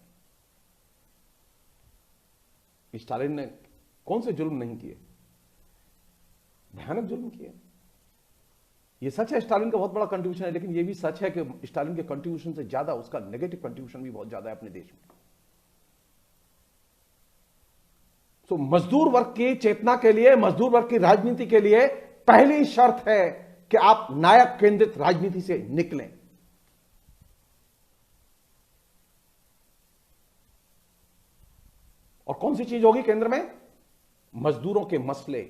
स्टालिन ने कौन से जुल्म नहीं किए, भयानक जुल्म किए। ये सच है स्टालिन का बहुत बड़ा कंट्रीब्यूशन है, लेकिन ये भी सच है कि स्टालिन के कंट्रीब्यूशन से ज्यादा उसका नेगेटिव कंट्रीब्यूशन भी बहुत ज्यादा है अपने देश में। तो मजदूर वर्ग की चेतना के लिए, मजदूर वर्ग की राजनीति के लिए पहली शर्त है कि आप नायक केंद्रित राजनीति से निकलें। और कौन सी चीज होगी केंद्र में? मजदूरों के मसले।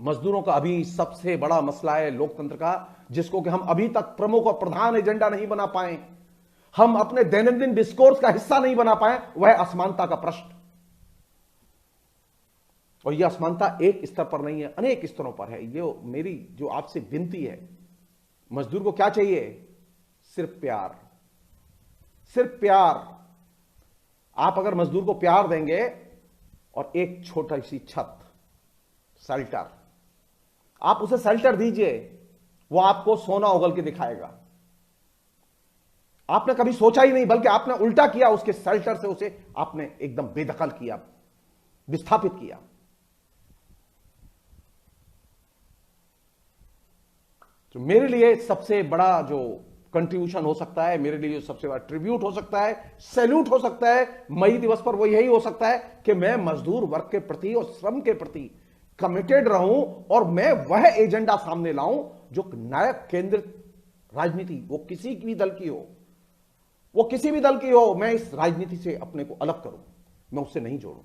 मजदूरों का अभी सबसे बड़ा मसला है लोकतंत्र का, जिसको कि हम अभी तक प्रमुख और प्रधान एजेंडा नहीं बना पाए, हम अपने दैनंदिन डिस्कोर्स का हिस्सा नहीं बना पाए, वह असमानता का प्रश्न। और यह असमानता एक स्तर पर नहीं है, अनेक स्तरों पर है। ये मेरी जो आपसे विनती है, मजदूर को क्या चाहिए? सिर्फ प्यार, सिर्फ प्यार। आप अगर मजदूर को प्यार देंगे और एक छोटी सी छत, शेल्टर, आप उसे शेल्टर दीजिए, वो आपको सोना उगल के दिखाएगा। आपने कभी सोचा ही नहीं, बल्कि आपने उल्टा किया, उसके शेल्टर से उसे आपने एकदम बेदखल किया, विस्थापित किया। तो मेरे लिए सबसे बड़ा जो कंट्रीब्यूशन हो सकता है, मेरे लिए जो सबसे बड़ा ट्रिब्यूट हो सकता है, सैल्यूट हो सकता है मई दिवस पर, वो यही हो सकता है कि मैं मजदूर वर्ग के प्रति और श्रम के प्रति कमिटेड रहूं और मैं वह एजेंडा सामने लाऊं जो नायक केंद्रित राजनीति, वो किसी भी दल की हो, वो किसी भी दल की हो, मैं इस राजनीति से अपने को अलग करूं, मैं उससे नहीं जोड़ूं।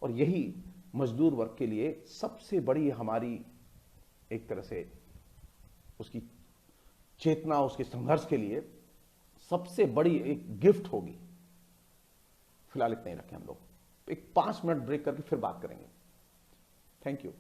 और यही मजदूर वर्ग के लिए सबसे बड़ी हमारी एक तरह से उसकी चेतना, उसके संघर्ष के लिए सबसे बड़ी एक गिफ्ट होगी। फिलहाल इतना ही रखें हम लोग, एक 5 मिनट ब्रेक करके फिर बात करेंगे। Thank you.